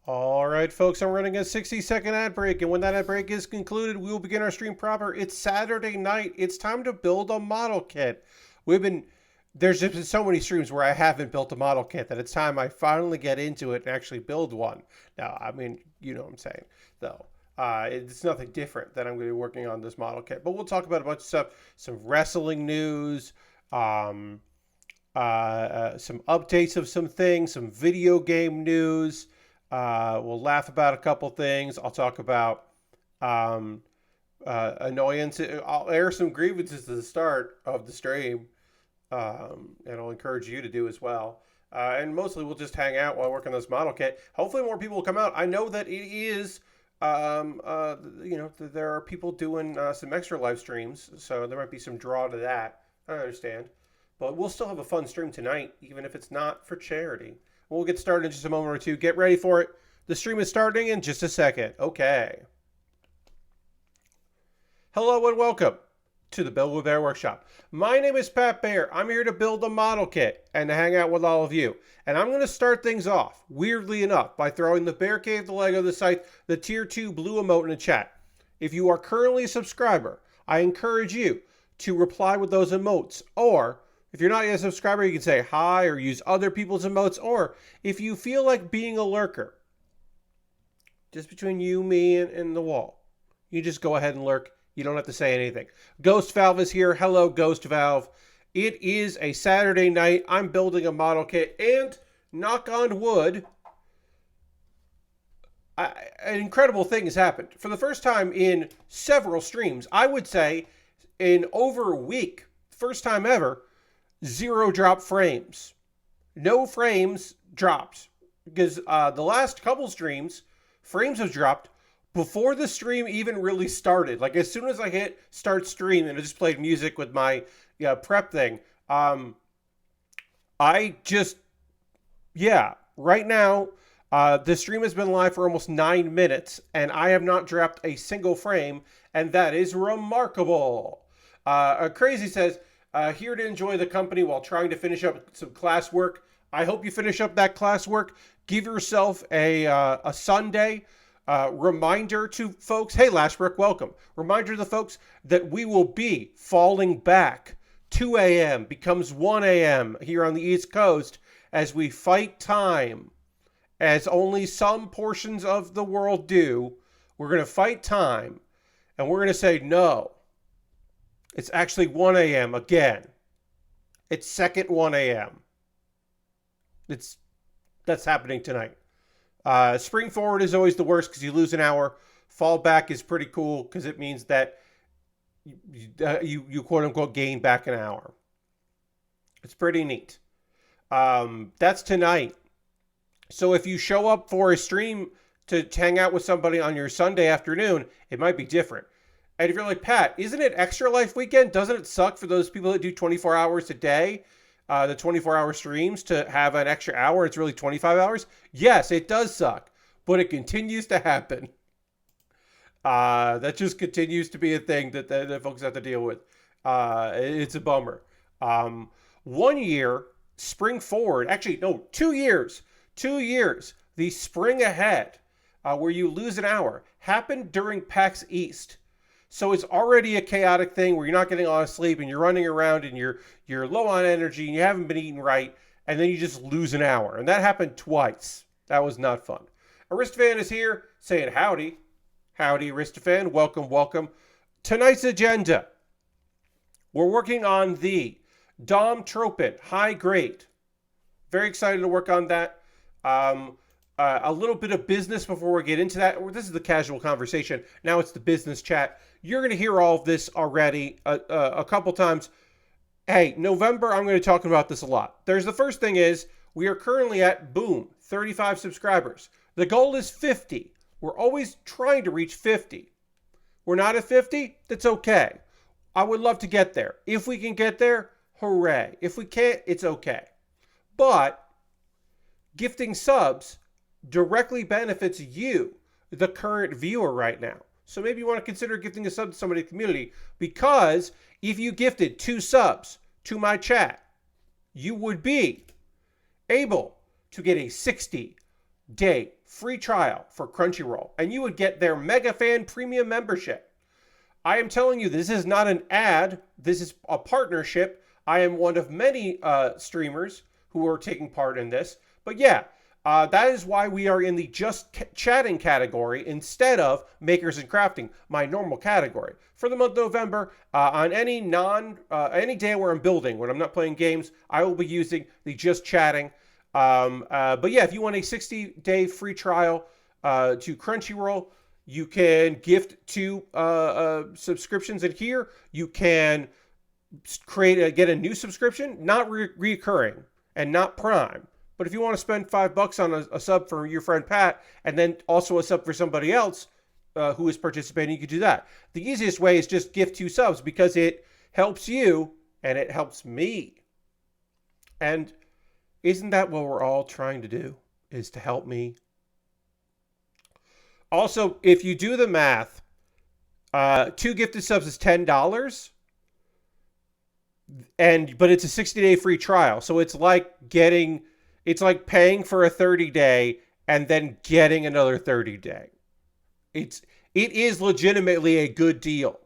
All right, folks, I'm running a 60-second ad break, and when that ad break is concluded, we will begin our stream proper. It's Saturday night. It's time to build a model kit. There's just been so many streams where I haven't built a model kit that it's time I finally get into it and actually build one. Now, I mean, you know what I'm saying, though. It's nothing different that I'm going to be working on this model kit, but we'll talk about a bunch of stuff, some wrestling news, some updates of some things, some video game news. We'll laugh about a couple things. I'll talk about annoyance. I'll air some grievances at the start of the stream, and I'll encourage you to do as well. And mostly we'll just hang out while I work on this model kit. Hopefully more people will come out. I know that it is, there are people doing some extra live streams, so there might be some draw to that. I understand. But we'll still have a fun stream tonight, even if it's not for charity. We'll get started in just a moment or two. Get ready for it. The stream is starting in just a second. Okay. Hello and welcome to the Build With Baer Workshop. My name is Pat Baer. I'm here to build a model kit and to hang out with all of you. And I'm going to start things off, weirdly enough, by throwing the Bear Cave, the Lego, the site, the Tier 2 blue emote in the chat. If you are currently a subscriber, I encourage you to reply with those emotes, or if you're not yet a subscriber, you can say hi or use other people's emotes. Or if you feel like being a lurker, just between you, me, and the wall, you just go ahead and lurk. You don't have to say anything. Ghost Valve is here. Hello, Ghost Valve. It is a Saturday night. I'm building a model kit. And, knock on wood, an incredible thing has happened. For the first time in several streams, I would say in over a week, first time ever, 0 drop frames. No frames dropped. Because the last couple streams, frames have dropped before the stream even really started. Like as soon as I hit start stream and it just played music with my prep thing. Right now, the stream has been live for almost 9 minutes and I have not dropped a single frame, and that is remarkable. Crazy says, here to enjoy the company while trying to finish up some classwork. I hope you finish up that classwork. Give yourself a Sunday. Reminder to folks, hey Lashbrook, welcome. Reminder to the folks that we will be falling back. 2 a.m. becomes 1 a.m. here on the East Coast as we fight time, as only some portions of the world do. We're going to fight time, and we're going to say no. It's actually 1 a.m. again. It's second 1 a.m. That's happening tonight. Spring forward is always the worst because you lose an hour. Fall back is pretty cool because it means that you quote unquote gain back an hour. It's pretty neat. That's tonight. So if you show up for a stream to hang out with somebody on your Sunday afternoon, it might be different. And if you're like, Pat, isn't it Extra Life Weekend? Doesn't it suck for those people that do 24 hours a day, the 24-hour streams, to have an extra hour? It's really 25 hours. Yes, it does suck, but it continues to happen. That just continues to be a thing that folks have to deal with. It's a bummer. 1 year, spring forward, actually, no, 2 years. 2 years, the spring ahead, where you lose an hour, happened during PAX East. So it's already a chaotic thing where you're not getting a lot of sleep and you're running around and you're low on energy and you haven't been eating right, and then you just lose an hour. And that happened twice. That was not fun. Aristofan is here saying howdy. Howdy, Aristofan. Welcome, welcome. Tonight's agenda. We're working on the Dom Tropen high grade. Very excited to work on that. A little bit of business before we get into that. This is the casual conversation. Now it's the business chat. You're going to hear all of this already a couple times. Hey, November, I'm going to be talking about this a lot. There's the first thing is we are currently at, boom, 35 subscribers. The goal is 50. We're always trying to reach 50. We're not at 50. That's okay. I would love to get there. If we can get there, hooray. If we can't, it's okay. But gifting subs directly benefits you, the current viewer right now. So maybe you want to consider gifting a sub to somebody in the community, because if you gifted 2 subs to my chat, you would be able to get a 60 day free trial for Crunchyroll, and you would get their Mega Fan Premium membership. I am telling you, this is not an ad. This is a partnership. I am one of many streamers who are taking part in this. But yeah, that is why we are in the just chatting category instead of makers and crafting, my normal category. For the month of November, on any day where I'm building, when I'm not playing games, I will be using the just chatting. But yeah, if you want a 60-day free trial to Crunchyroll, you can gift 2 subscriptions in here. You can get a new subscription, not recurring and not Prime. But if you want to spend $5 on a sub for your friend Pat, and then also a sub for somebody else who is participating, you could do that. The easiest way is just gift 2 subs because it helps you and it helps me. And isn't that what we're all trying to do? Is to help me. Also, if you do the math, 2 gifted subs is $10. But it's a 60-day free trial. So it's like paying for a 30-day and then getting another 30-day. It is legitimately a good deal.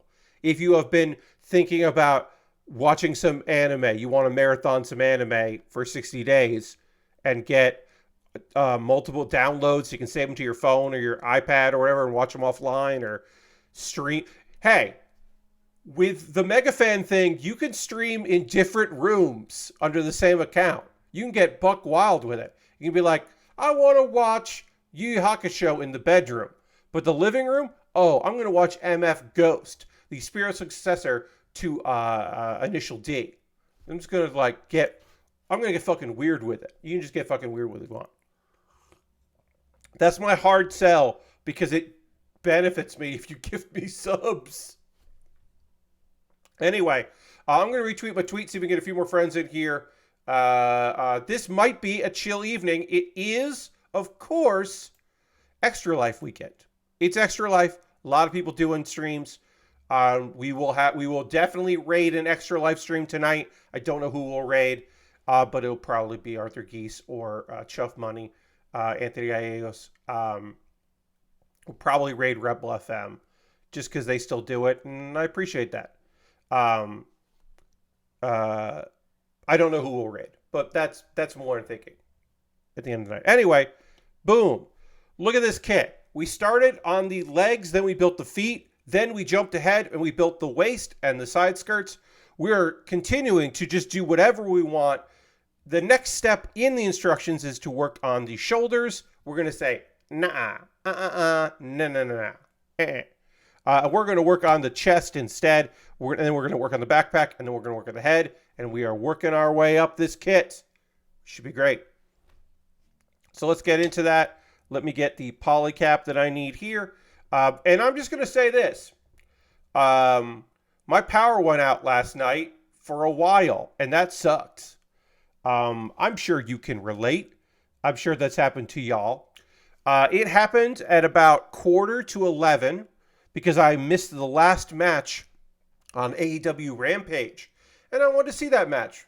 If you have been thinking about watching some anime, you want to marathon some anime for 60 days and get multiple downloads, so you can save them to your phone or your iPad or whatever and watch them offline or stream. Hey, with the MegaFan thing, you can stream in different rooms under the same account. You can get buck wild with it. You can be like, I want to watch Yu Yu Hakusho in the bedroom. But the living room, I'm going to watch MF Ghost, the spiritual successor to Initial D. I'm going to get fucking weird with it. You can just get fucking weird with it if you want. That's my hard sell because it benefits me if you give me subs. Anyway, I'm going to retweet my tweet, see if we can get a few more friends in here. This might be a chill evening. It is, of course, Extra Life weekend. It's Extra Life. A lot of people doing streams. We will definitely raid an Extra Life stream tonight. I don't know who will raid, but it'll probably be Arthur Geese or Chuff Money, Anthony Gallegos. We'll probably raid Rebel FM just because they still do it, and I appreciate that. I don't know who will raid, but that's more than thinking at the end of the night. Anyway, boom. Look at this kit. We started on the legs, then we built the feet, then we jumped ahead and we built the waist and the side skirts. We're continuing to just do whatever we want. The next step in the instructions is to work on the shoulders. We're going to say, nah, nah. We're going to work on the chest instead. And then we're going to work on the backpack, and then we're going to work on the head. And we are working our way up this kit. Should be great. So let's get into that. Let me get the poly cap that I need here. And I'm just going to say this. My power went out last night for a while, and that sucked. I'm sure you can relate. I'm sure that's happened to y'all. It happened at about 10:45 because I missed the last match on AEW Rampage. And I wanted to see that match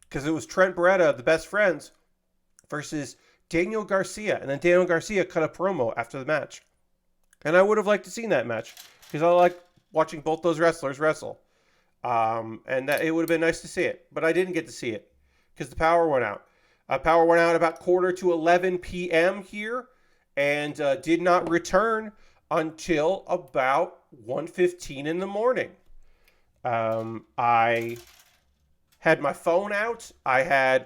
because it was Trent Beretta, the Best Friends, versus Daniel Garcia. And then Daniel Garcia cut a promo after the match. And I would have liked to see that match because I like watching both those wrestlers wrestle. And that it would have been nice to see it. But I didn't get to see it because the power went out. Power went out about 10:45 p.m. here and did not return until about 1:15 in the morning. I had my phone out. I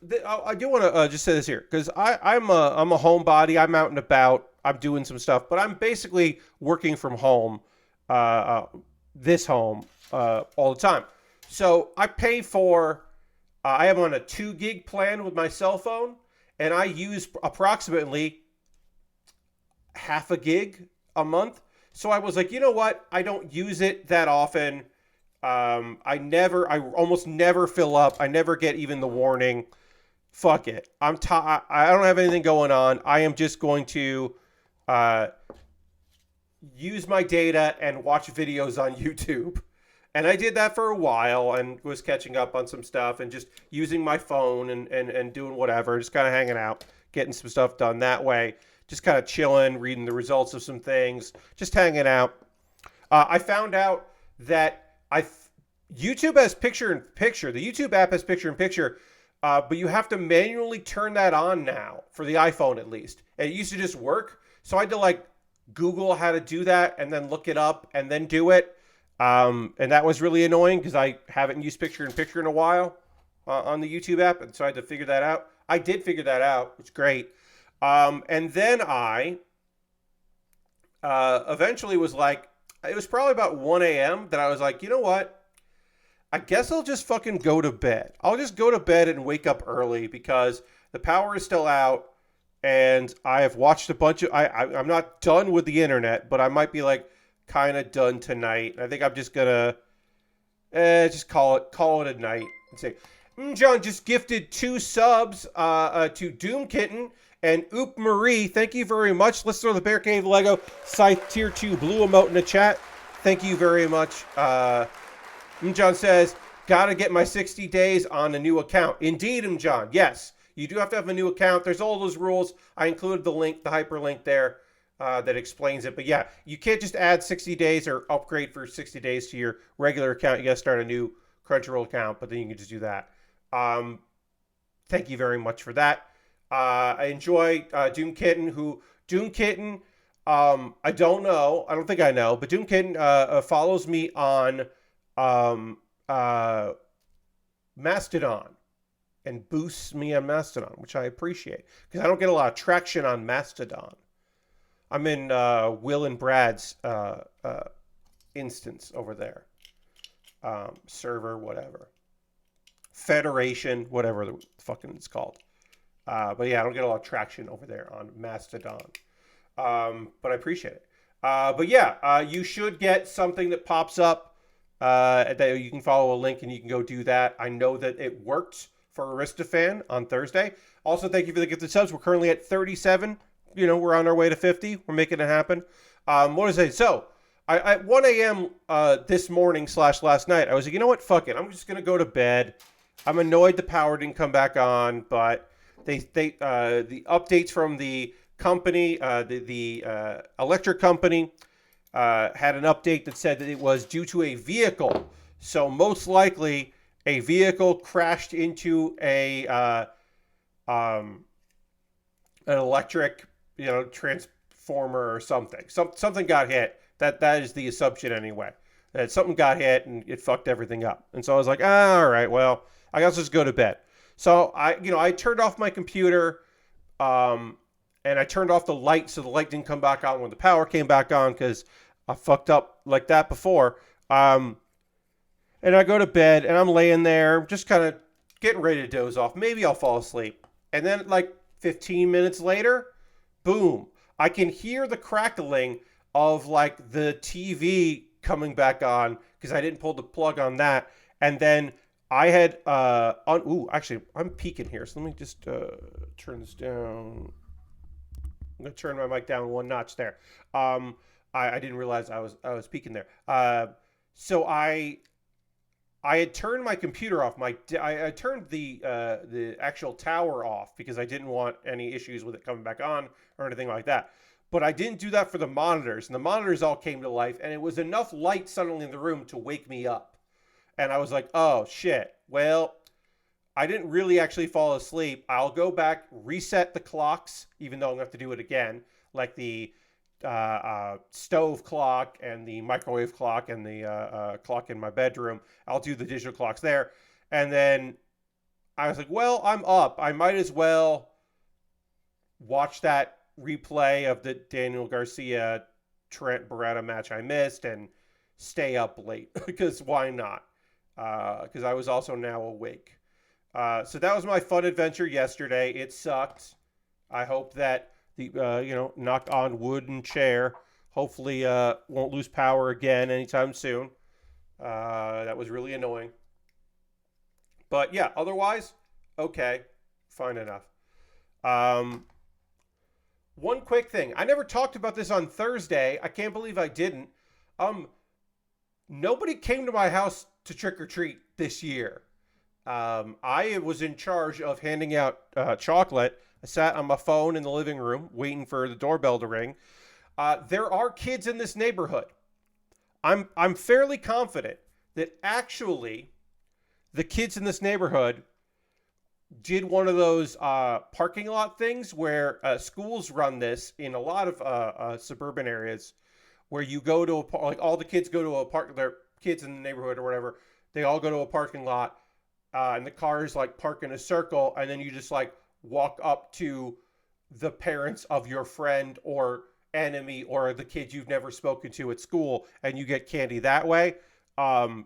do want to just say this here because I'm a homebody. I'm out and about. I'm doing some stuff, but I'm basically working from home, this home, all the time. So I pay for. I am on a 2 gig plan with my cell phone, and I use approximately half a gig a month. So I was like, you know what? I don't use it that often. I almost never fill up. I never get even the warning. Fuck it. I don't have anything going on. I am just going to use my data and watch videos on YouTube. And I did that for a while and was catching up on some stuff and just using my phone and doing whatever, just kind of hanging out. getting some stuff done that way. Just kind of chilling, reading the results of some things, just hanging out. I found out that YouTube has picture-in-picture. The YouTube app has picture-in-picture, but you have to manually turn that on now, for the iPhone at least. And it used to just work, so I had to like Google how to do that and then look it up and then do it. And that was really annoying because I haven't used picture-in-picture in a while on the YouTube app, and so I had to figure that out. I did figure that out. It's great. And then I eventually was like, it was probably about 1 a.m. that I was like, you know what? I guess I'll just fucking go to bed. I'll just go to bed and wake up early because the power is still out and I have watched a bunch of... I'm not done with the internet, but I might be like kind of done tonight. I think I'm just going to just call it a night and say... John just gifted 2 subs to Doom Kitten and Oop Marie. Thank you very much. Let's throw the Bear Cave Lego Scythe Tier 2 blue emote in the chat. Thank you very much. John says, gotta get my 60 days on a new account. Indeed, John. Yes, you do have to have a new account. There's all those rules. I included the link, the hyperlink there that explains it. But yeah, you can't just add 60 days or upgrade for 60 days to your regular account. You gotta start a new Crunchyroll account, but then you can just do that. Thank you very much for that. I enjoy Doom Kitten, I don't know. I don't think I know, but Doom Kitten follows me on Mastodon and boosts me on Mastodon, which I appreciate because I don't get a lot of traction on Mastodon. I'm in Will and Brad's instance over there. Server, whatever. Federation, whatever the fucking it's called. But yeah, I don't get a lot of traction over there on Mastodon. But I appreciate it. But yeah, you should get something that pops up that you can follow a link and you can go do that. I know that it worked for Aristofan on Thursday. Also, thank you for the gifted subs. We're currently at 37. You know, we're on our way to 50. We're making it happen. What is it? So, at 1 a.m. This morning / last night, I was like, you know what? Fuck it. I'm just going to go to bed. I'm annoyed the power didn't come back on, but the updates from the company, the electric company, had an update that said that it was due to a vehicle. So most likely a vehicle crashed into an electric, transformer or something. Something got hit. That is the assumption anyway. That something got hit and it fucked everything up. And so I was like, all right, well, I guess I'll just go to bed. So I turned off my computer, and I turned off the light so the light didn't come back on when the power came back on because I fucked up like that before. And I go to bed and I'm laying there just kind of getting ready to doze off. Maybe I'll fall asleep. And then like 15 minutes later, boom, I can hear the crackling of like the TV coming back on because I didn't pull the plug on that. And then I had actually I'm peeking here, so let me just turn this down. I'm gonna turn my mic down 1 notch there. I didn't realize I was peeking there. So I had turned my computer off. I turned the actual tower off because I didn't want any issues with it coming back on or anything like that. But I didn't do that for the monitors, and the monitors all came to life, and it was enough light suddenly in the room to wake me up. And I was like, oh, shit. Well, I didn't really actually fall asleep. I'll go back, reset the clocks, even though I'm going to have to do it again, like the stove clock and the microwave clock and the clock in my bedroom. I'll do the digital clocks there. And then I was like, well, I'm up. I might as well watch that replay of the Daniel Garcia Trent Beretta match I missed and stay up late because why not? Because I was also now awake. So that was my fun adventure yesterday. It sucked. I hope that the knock on wooden chair hopefully won't lose power again anytime soon. That was really annoying. But yeah, otherwise, okay, fine enough. One quick thing. I never talked about this on Thursday. I can't believe I didn't. Nobody came to my house to trick or treat this year. I was in charge of handing out chocolate I sat on my phone in the living room waiting for the doorbell to ring. There are kids in this neighborhood. I'm fairly confident that actually the kids in this neighborhood did one of those parking lot things where schools run this in a lot of suburban areas, where you go to like all the kids go to a park. Their kids in the neighborhood or whatever, they all go to a parking lot, and the cars like park in a circle, and then you just like walk up to the parents of your friend or enemy or the kids you've never spoken to at school, and you get candy that way. And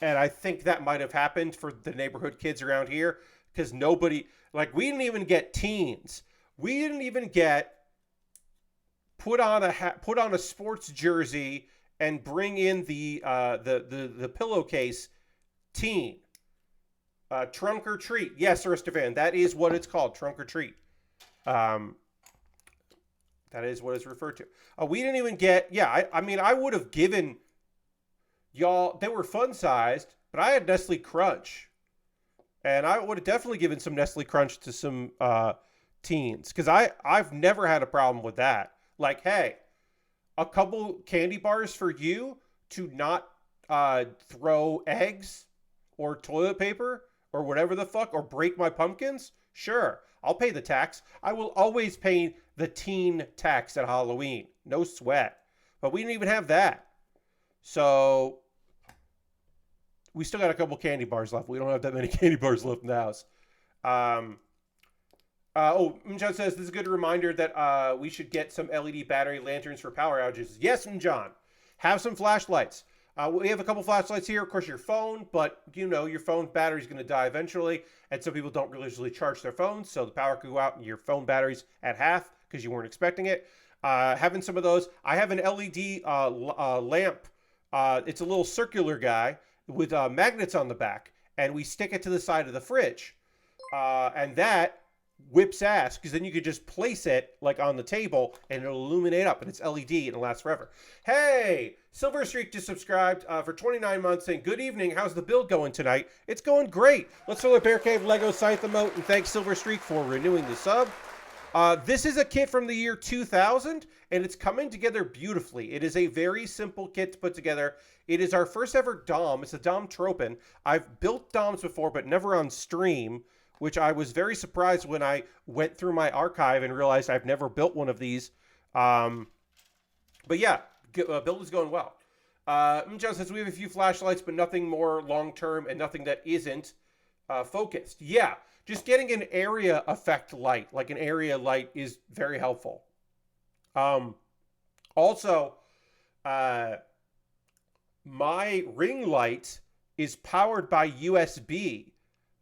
I think that might have happened for the neighborhood kids around here, because nobody, like, we didn't even get teens. We didn't even get put on a sports jersey and bring in the pillowcase teen. Trunk or treat. Yes, Aristophan, that is what it's called, trunk or treat. That is what it's referred to. We didn't even get, I mean, I would have given y'all, they were fun sized, but I had Nestle Crunch. And I would have definitely given some Nestle Crunch to some teens, because I've never had a problem with that. Like, hey, a couple candy bars for you to not throw eggs or toilet paper or whatever the fuck, or break my pumpkins? Sure, I'll pay the tax. I will always pay the teen tax at Halloween. No sweat. But we didn't even have that. So we still got a couple candy bars left. We don't have that many candy bars left in the house. Mjon says, this is a good reminder that we should get some LED battery lanterns for power outages. Yes, Mjon. Have some flashlights. We have a couple flashlights here. Of course, your phone, but you know your phone battery is going to die eventually, and some people don't really usually charge their phones, so the power could go out and your phone battery's at half because you weren't expecting it. Having some of those. I have an LED lamp. It's a little circular guy with magnets on the back, and we stick it to the side of the fridge, and that whips ass, because then you could just place it like on the table and it'll illuminate up, and it's LED and it'll last forever. Hey, Silver Streak just subscribed for 29 months saying, good evening, how's the build going tonight? It's going great. Let's throw a Bear Cave Lego Scythe emote and thank Silver Streak for renewing the sub. This is a kit from the year 2000, and it's coming together beautifully. It is a very simple kit to put together. It is our first ever Dom. It's a Dom Tropen. I've built Doms before, but never on stream, which I was very surprised when I went through my archive and realized I've never built one of these. But yeah, build is going well. Mjon says, we have a few flashlights, but nothing more long-term and nothing that isn't focused. Yeah, just getting an area effect light, like an area light, is very helpful. Also, my ring light is powered by USB.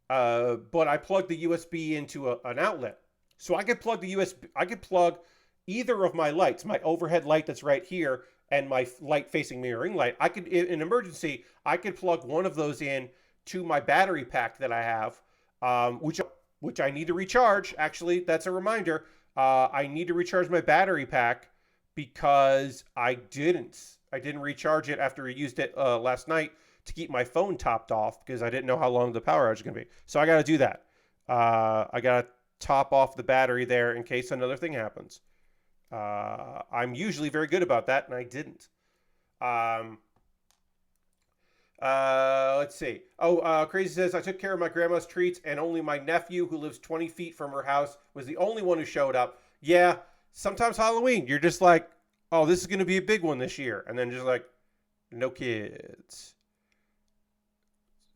But I plugged the USB into an outlet. So I could plug the USB, I could plug either of my lights, my overhead light that's right here and my light facing me, ring light. I could, in an emergency, I could plug one of those in to my battery pack that I have, which I need to recharge. Actually, that's a reminder. I need to recharge my battery pack because I didn't recharge it after I used it last night to keep my phone topped off, because I didn't know how long the power outage is going to be. So I got to do that. I got to top off the battery there in case another thing happens. I'm usually very good about that, and I didn't. Let's see. Crazy says, I took care of my grandma's treats, and only my nephew, who lives 20 feet from her house, was the only one who showed up. Yeah, sometimes Halloween, you're just like, oh, this is going to be a big one this year. And then just like, no kids.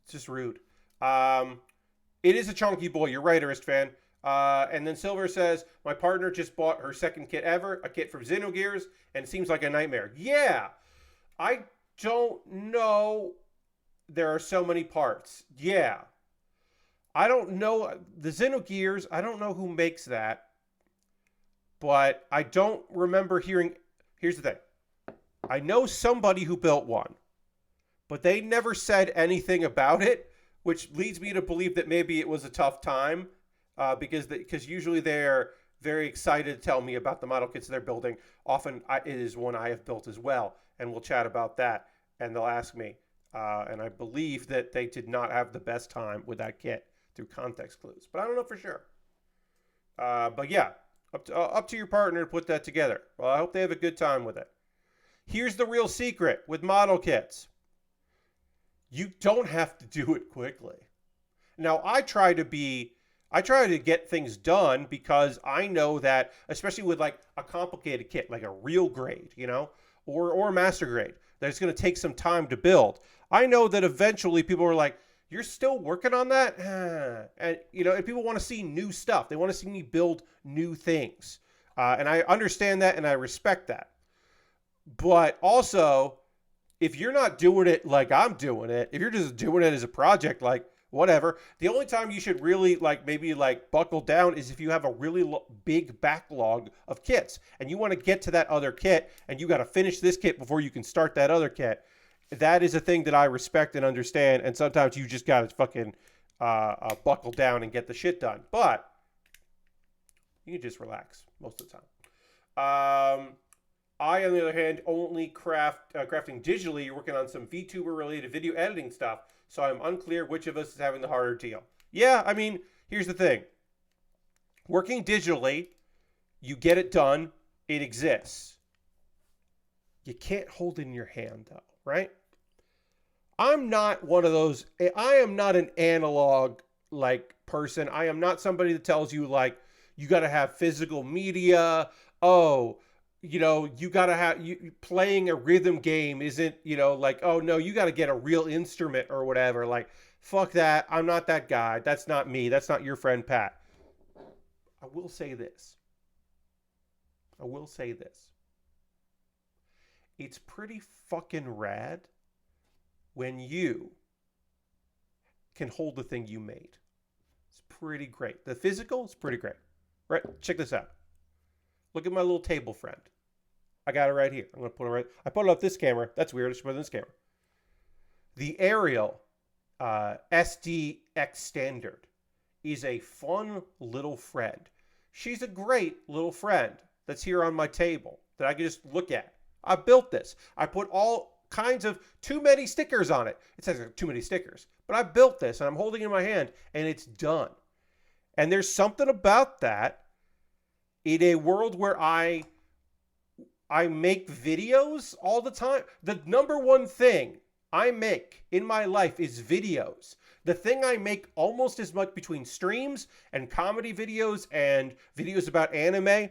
It's just rude. It is a chunky boy. You're right, Arist fan. And then Silver says, my partner just bought her second kit ever, a kit from Xenogears, and it seems like a nightmare. Yeah, I don't know. There are so many parts. Yeah. I don't know. The Xenogears, I don't know who makes that, but I don't remember hearing. Here's the thing. I know somebody who built one, but they never said anything about it, which leads me to believe that maybe it was a tough time, because usually they're very excited to tell me about the model kits they're building. Often it is one I have built as well, and we'll chat about that, and they'll ask me. And I believe that they did not have the best time with that kit through context clues, but I don't know for sure. But yeah, up to your partner to put that together. Well, I hope they have a good time with it. Here's the real secret with model kits. You don't have to do it quickly. Now, I try to get things done because I know that, especially with like a complicated kit, like a real grade, or a master grade, that it's going to take some time to build. I know that eventually people are like, "You're still working on that," and and people want to see new stuff. They want to see me build new things, and I understand that and I respect that. But also, if you're not doing it like I'm doing it, if you're just doing it as a project, like whatever, the only time you should really maybe buckle down is if you have a really big backlog of kits and you want to get to that other kit and you got to finish this kit before you can start that other kit. That is a thing that I respect and understand. And sometimes you just got to fucking buckle down and get the shit done. But you can just relax most of the time. I, on the other hand, only crafting digitally, working on some VTuber-related video editing stuff, so I'm unclear which of us is having the harder deal. Yeah, I mean, here's the thing. Working digitally, you get it done, it exists. You can't hold it in your hand, though, right? I'm not one of those, I am not an analog, person. I am not somebody that tells you, you got to have physical media. Oh, you got to have playing a rhythm game isn't, oh no, you got to get a real instrument or whatever. Fuck that. I'm not that guy. That's not me. That's not your friend Pat. I will say this. It's pretty fucking rad when you can hold the thing you made. It's pretty great. The physical is pretty great. Right? Check this out. Look at my little table friend. I got it right here. I'm going to put it right. I put it off this camera. That's weird. I should put it on this camera. The Ariel SDX Standard is a fun little friend. She's a great little friend that's here on my table that I can just look at. I built this. I put all kinds of too many stickers on it. It says too many stickers. But I built this and I'm holding it in my hand and it's done. And there's something about that in a world where I make videos all the time. The number one thing I make in my life is videos. The thing I make almost as much between streams and comedy videos and videos about anime.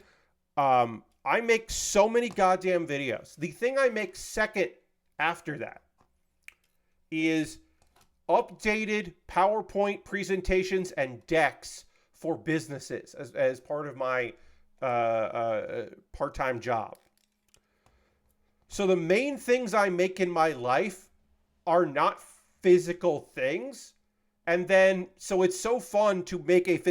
I make so many goddamn videos. The thing I make second after that is updated PowerPoint presentations and decks for businesses as part of my part-time job. So the main things I make in my life are not physical things. And then, so it's so fun to make a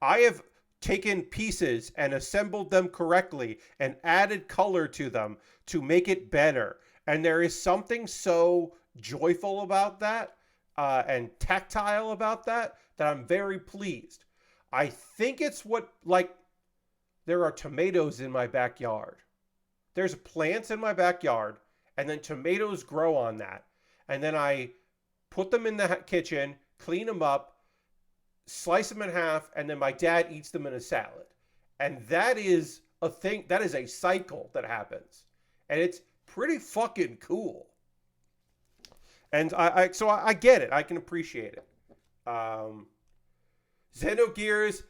I have taken pieces and assembled them correctly and added color to them to make it better. And there is something so joyful about that and tactile about that I'm very pleased. I think it's there are tomatoes in my backyard. There's plants in my backyard, and then tomatoes grow on that. And then I put them in the kitchen, clean them up, slice them in half, and then my dad eats them in a salad. And that is a thing, that is a cycle that happens. And it's pretty fucking cool. And so I get it. I can appreciate it. Xenogears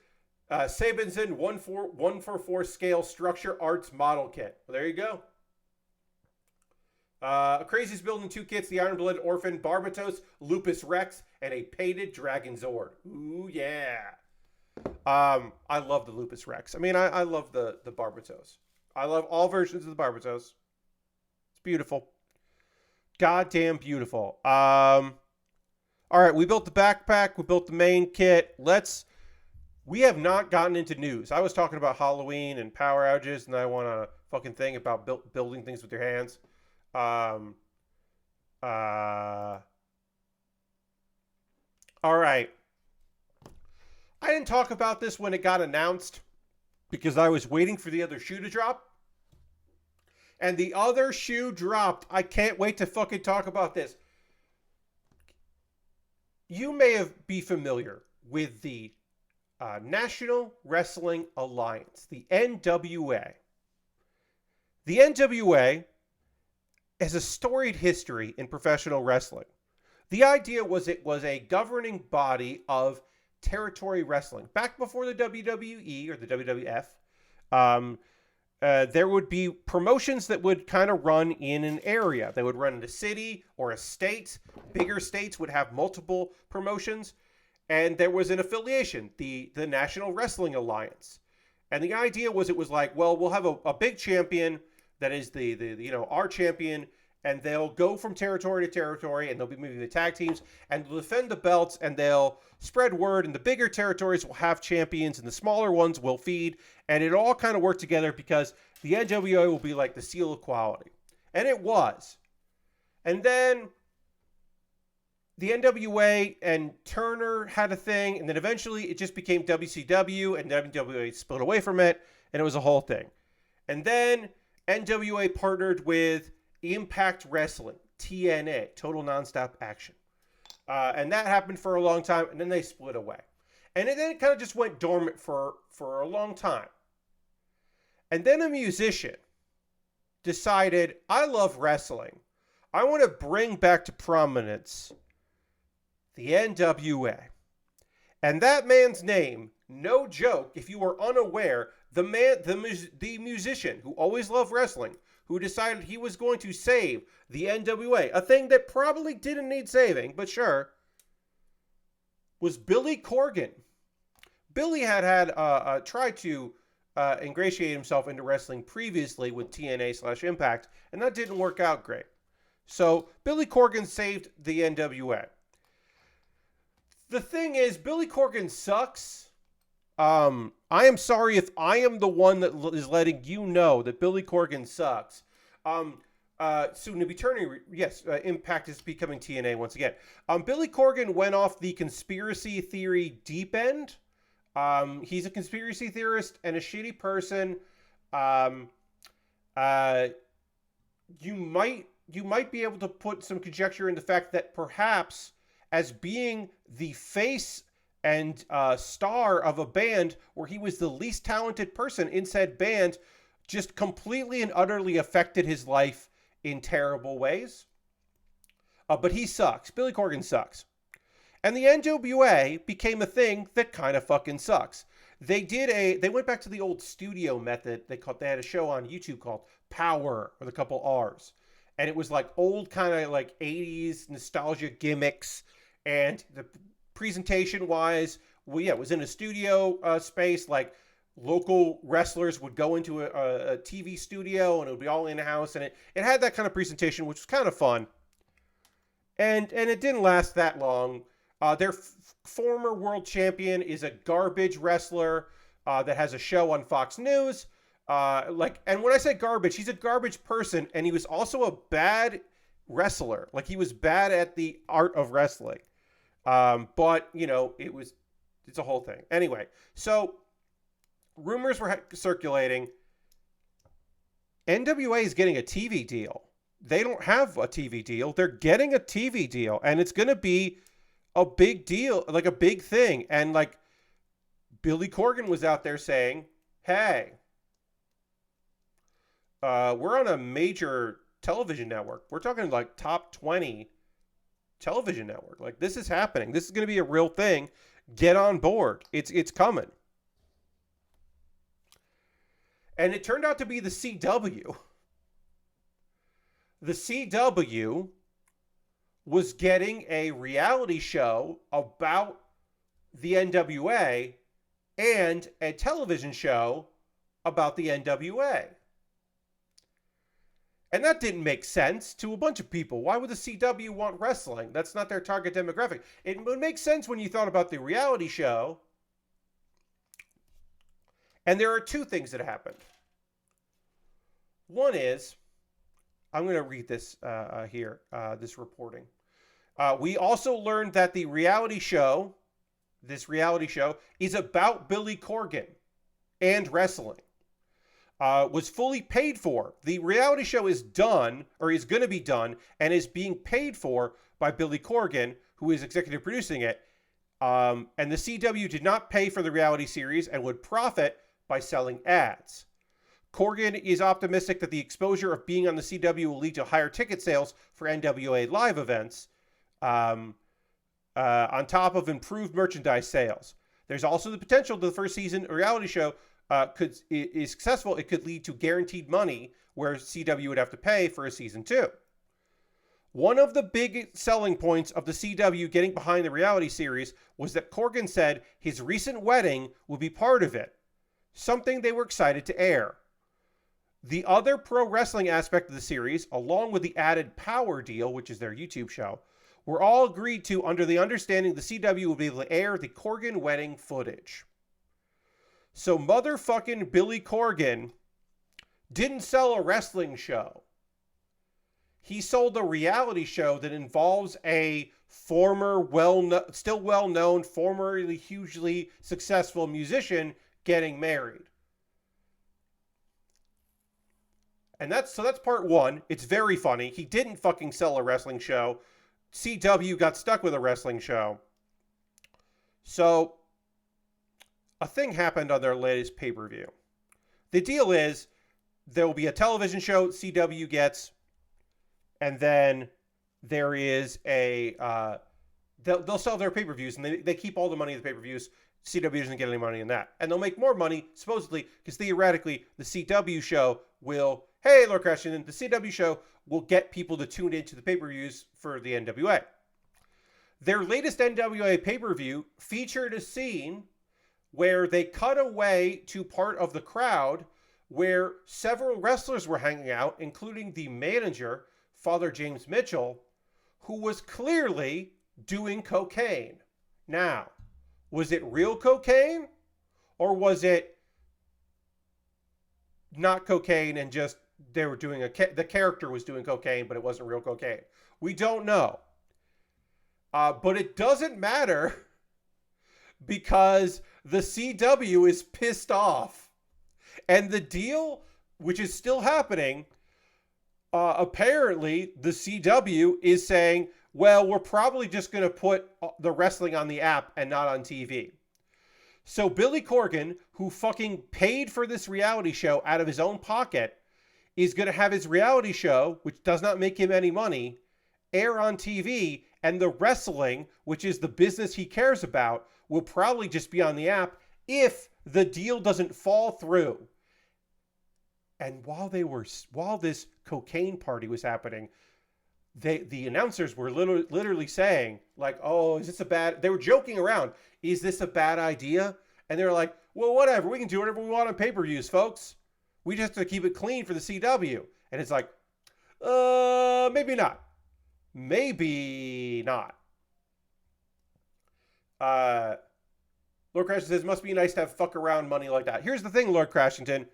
Sabenzen 144 scale structure arts model kit. Well, there you go. Crazy's building 2 kits: the Iron Blood Orphan, Barbatos, Lupus Rex, and a painted Dragon Zord. Ooh yeah. I love the Lupus Rex. I mean, I love the Barbatos. I love all versions of the Barbatos. It's beautiful. Goddamn beautiful. All right, we built the backpack. We built the main kit. We have not gotten into news. I was talking about Halloween and power outages, and I want a fucking thing about building things with your hands. All right. I didn't talk about this when it got announced because I was waiting for the other shoe to drop. And the other shoe dropped. I can't wait to fucking talk about this. You may be familiar with the National Wrestling Alliance, the NWA. The NWA has a storied history in professional wrestling. The idea was it was a governing body of territory wrestling. Back before the WWE or the WWF, there would be promotions that would kind of run in an area. They would run in a city or a state. Bigger states would have multiple promotions. And there was an affiliation, the National Wrestling Alliance. And the idea was it was like, well, we'll have a big champion that is our champion, and they'll go from territory to territory, and they'll be moving the tag teams, and they'll defend the belts, and they'll spread word, and the bigger territories will have champions, and the smaller ones will feed, and it all kind of worked together because the NWA will be like the seal of quality. And it was. And then the NWA and Turner had a thing, and then eventually it just became WCW, and NWA split away from it, and it was a whole thing. And then NWA partnered with Impact Wrestling, TNA, Total Nonstop Action. And that happened for a long time, and then they split away. And then it kind of just went dormant for a long time. And then a musician decided, I love wrestling. I want to bring back to prominence the NWA. And that man's name, no joke, if you were unaware, the musician who always loved wrestling, who decided he was going to save the NWA, a thing that probably didn't need saving, but sure, was Billy Corgan. Billy had tried to ingratiate himself into wrestling previously with TNA/Impact, and that didn't work out great. So Billy Corgan saved the NWA. The thing is, Billy Corgan sucks. I am sorry if I am the one that is letting you know that Billy Corgan sucks. Soon to be turning, yes, Impact is becoming TNA once again. Billy Corgan went off the conspiracy theory deep end. He's a conspiracy theorist and a shitty person. You might be able to put some conjecture in the fact that perhaps as being the face and star of a band where he was the least talented person in said band, just completely and utterly affected his life in terrible ways. But he sucks. Billy Corgan sucks. And the NWA became a thing that kind of fucking sucks. They went back to the old studio method. They had a show on YouTube called Power with a couple R's. And it was like old kind of like 80s nostalgia gimmicks. And the presentation wise, it was in a studio space. Like local wrestlers would go into a TV studio and it would be all in-house. And it had that kind of presentation, which was kind of fun. And it didn't last that long. Their former world champion is a garbage wrestler that has a show on Fox News. And when I say garbage, he's a garbage person, and he was also a bad wrestler. Like, he was bad at the art of wrestling. But it's a whole thing. Anyway, so rumors were circulating. NWA is getting a TV deal. They don't have a TV deal. They're getting a TV deal, and it's going to be a big deal, like a big thing. And like Billy Corgan was out there saying, hey, we're on a major television network. We're talking like top 20 television network. Like, this is happening. This is going to be a real thing. Get on board. It's coming. And it turned out to be the CW. The CW was getting a reality show about the NWA and a television show about the NWA. And that didn't make sense to a bunch of people. Why would the CW want wrestling? That's not their target demographic. It would make sense when you thought about the reality show. And there are two things that happened. One is, I'm going to read this here, this reporting. We also learned that this reality show, is about Billy Corgan and wrestling. Was fully paid for. The reality show is done, or is going to be done, and is being paid for by Billy Corgan, who is executive producing it. And the CW did not pay for the reality series and would profit by selling ads. Corgan is optimistic that the exposure of being on the CW will lead to higher ticket sales for NWA live events, on top of improved merchandise sales. There's also the potential that the first season reality show is successful. It could lead to guaranteed money, where CW would have to pay for a season 2. One of the big selling points of the CW getting behind the reality series was that Corgan said his recent wedding would be part of it, something they were excited to air. The other pro wrestling aspect of the series, along with the added Power deal, which is their YouTube show, were all agreed to under the understanding the CW would be able to air the Corgan wedding footage. So motherfucking Billy Corgan didn't sell a wrestling show. He sold a reality show that involves a former, still well-known, formerly hugely successful musician getting married. And that's part one. It's very funny. He didn't fucking sell a wrestling show. CW got stuck with a wrestling show. So, a thing happened on their latest pay-per-view. The deal is, there will be a television show CW gets, and then there is a... they'll sell their pay-per-views, and they keep all the money of the pay-per-views. CW doesn't get any money in that. And they'll make more money, supposedly, because theoretically, the CW show will... Hey, Lord Christian, the CW show will get people to tune into the pay-per-views for the NWA. Their latest NWA pay-per-view featured a scene where they cut away to part of the crowd where several wrestlers were hanging out, including the manager, Father James Mitchell, who was clearly doing cocaine. Now, was it real cocaine? Or was it not cocaine and just they were doing the character was doing cocaine, but it wasn't real cocaine? We don't know. But it doesn't matter because the CW is pissed off. And the deal, which is still happening, apparently the CW is saying, well, we're probably just going to put the wrestling on the app and not on TV. So Billy Corgan, who fucking paid for this reality show out of his own pocket, is going to have his reality show, which does not make him any money, air on TV, and the wrestling, which is the business he cares about, will probably just be on the app if the deal doesn't fall through. And while this cocaine party was happening, the announcers were literally saying, like, oh, is this a bad... They were joking around. Is this a bad idea? And they were like, well, whatever. We can do whatever we want on pay-per-views, folks. We just have to keep it clean for the CW. And it's like, maybe not. Maybe not. Lord Crashington says, must be nice to have fuck around money like that. Here's the thing, Lord Crashington.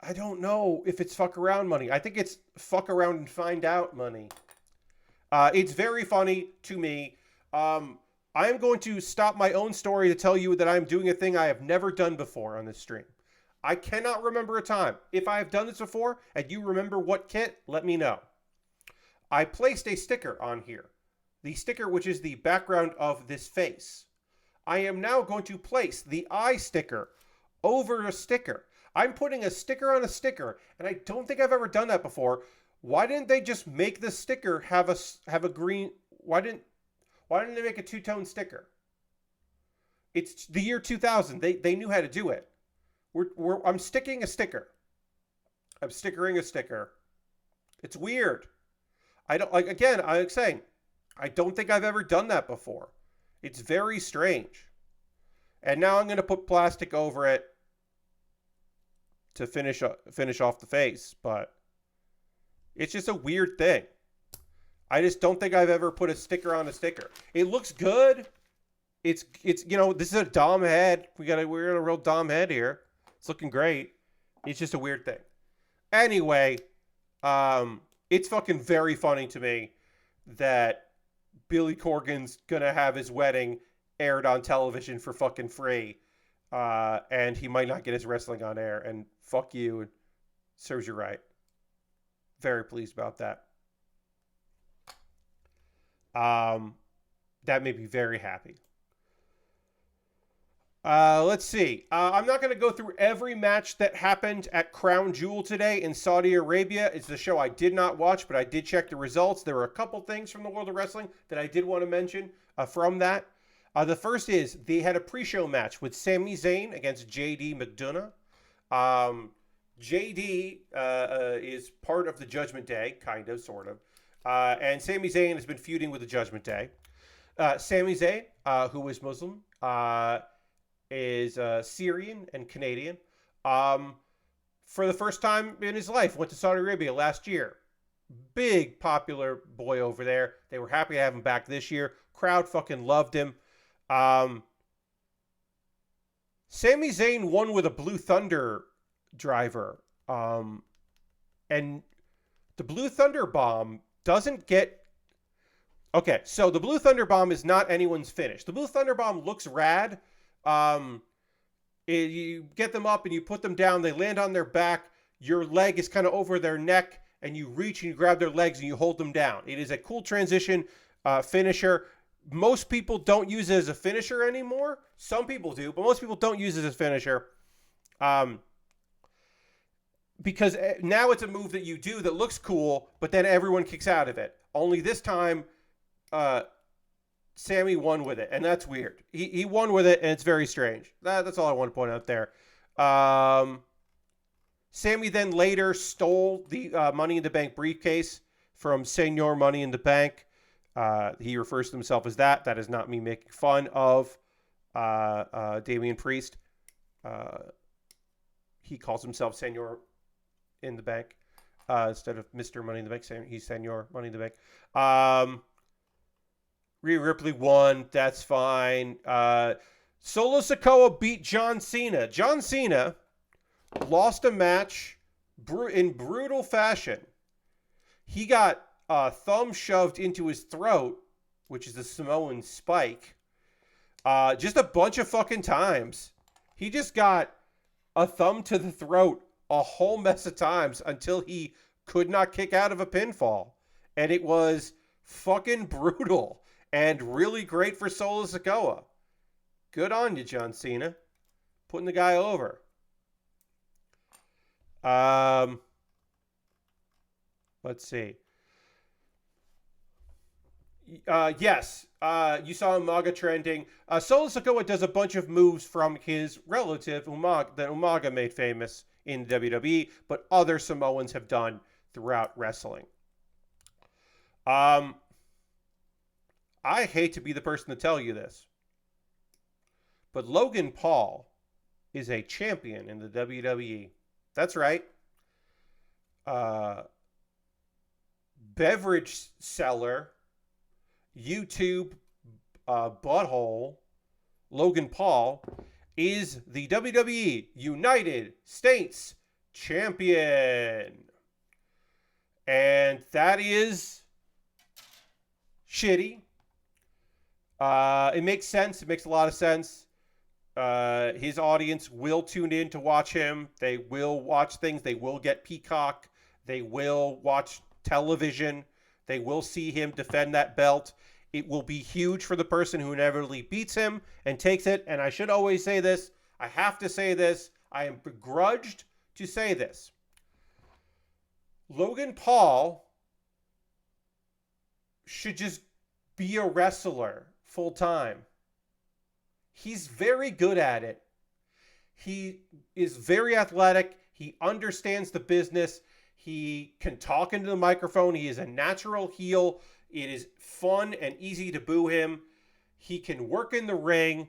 I don't know if it's fuck around money. I think it's fuck around and find out money. It's very funny to me. I am going to stop my own story to tell you that I'm doing a thing I have never done before on this stream. I cannot remember a time. If I have done this before and you remember what kit, let me know. I placed a sticker on here. The sticker which is the background of this face. I am now going to place the eye sticker over a sticker. I'm putting a sticker on a sticker, and I don't think I've ever done that before. Why didn't they just make the sticker have a green... Why didn't they make a two-tone sticker? It's the year 2000. They knew how to do it. I'm sticking a sticker. I'm stickering a sticker. It's weird. I don't... Like, again, I'm saying, I don't think I've ever done that before. It's very strange. And now I'm going to put plastic over it to finish off the face, but it's just a weird thing. I just don't think I've ever put a sticker on a sticker. It looks good. It's you know, this is a Dom head. We're in a real Dom head here. It's looking great. It's just a weird thing. Anyway, it's fucking very funny to me that Billy Corgan's gonna have his wedding aired on television for fucking free. And he might not get his wrestling on air, and fuck you, serves you right. Very pleased about that. That made me very happy. Let's see. I'm not going to go through every match that happened at Crown Jewel today in Saudi Arabia. It's the show I did not watch, but I did check the results. There were a couple things from the world of wrestling that I did want to mention from that. The first is they had a pre-show match with Sami Zayn against JD McDonough. JD is part of the Judgment Day, kind of, sort of. And Sami Zayn has been feuding with the Judgment Day. Sami Zayn, who is Muslim, is Syrian and Canadian. For the first time in his life, went to Saudi Arabia last year. Big popular boy over there. They were happy to have him back this year. Crowd fucking loved him. Sami Zayn won with a Blue Thunder driver. And the Blue Thunder bomb doesn't get... Okay, so the Blue Thunder bomb is not anyone's finish. The Blue Thunder bomb looks rad. You get them up and you put them down. They land on their back. Your leg is kind of over their neck, and you reach and you grab their legs and you hold them down. It is a cool transition finisher. Most people don't use it as a finisher anymore. Some people do, but most people don't use it as a finisher. Because now it's a move that you do that looks cool, but then everyone kicks out of it. Only this time, Sammy won with it, and that's weird. He won with it, and it's very strange. That's all I want to point out there. Sammy then later stole the Money in the Bank briefcase from Senor Money in the Bank. He refers to himself as that. That is not me making fun of Damian Priest. He calls himself Senor in the Bank instead of Mr. Money in the Bank. He's Senor Money in the Bank. Rhea Ripley won. That's fine. Solo Sikoa beat John Cena. John Cena lost a match in brutal fashion. He got a thumb shoved into his throat, which is a Samoan spike, just a bunch of fucking times. He just got a thumb to the throat a whole mess of times until he could not kick out of a pinfall. And it was fucking brutal and really great for Solo Sikoa. Good on you, John Cena. Putting the guy over. Let's see. Yes, you saw Umaga trending. Solo Sikoa does a bunch of moves from his relative, Umaga, that Umaga made famous in WWE, but other Samoans have done throughout wrestling. I hate to be the person to tell you this, but Logan Paul is a champion in the WWE. That's right. Beverage seller, YouTube butthole, Logan Paul is the WWE United States Champion. And that is shitty. It makes sense. It makes a lot of sense. His audience will tune in to watch him. They will watch things. They will get Peacock. They will watch television. They will see him defend that belt. It will be huge for the person who inevitably beats him and takes it. And I should always say this. I have to say this. I am begrudged to say this. Logan Paul should just be a wrestler full time. He's very good at it. He is very athletic. He understands the business. He can talk into the microphone. He is a natural heel. It is fun and easy to boo him. He can work in the ring.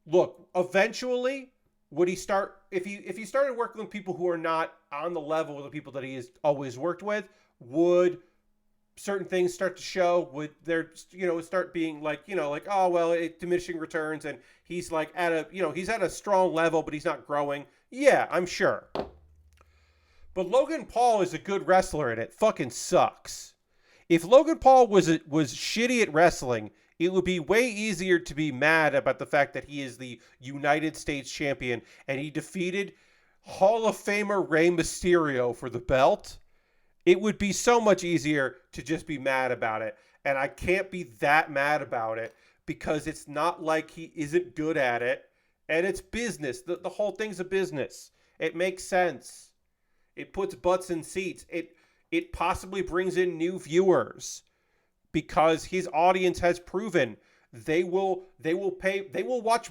Look, eventually, would he start... If he started working with people who are not on the level of the people that he has always worked with, would certain things start to show? Would there, start being like, oh, well, it diminishing returns, and he's like at a, he's at a strong level, but he's not growing? Yeah, I'm sure. But Logan Paul is a good wrestler, and it fucking sucks. If Logan Paul was shitty at wrestling, it would be way easier to be mad about the fact that he is the United States champion and he defeated Hall of Famer Rey Mysterio for the belt. It would be so much easier to just be mad about it. And I can't be that mad about it because it's not like he isn't good at it. And it's business. The whole thing's a business. It makes sense. It puts butts in seats. It possibly brings in new viewers because his audience has proven they will watch.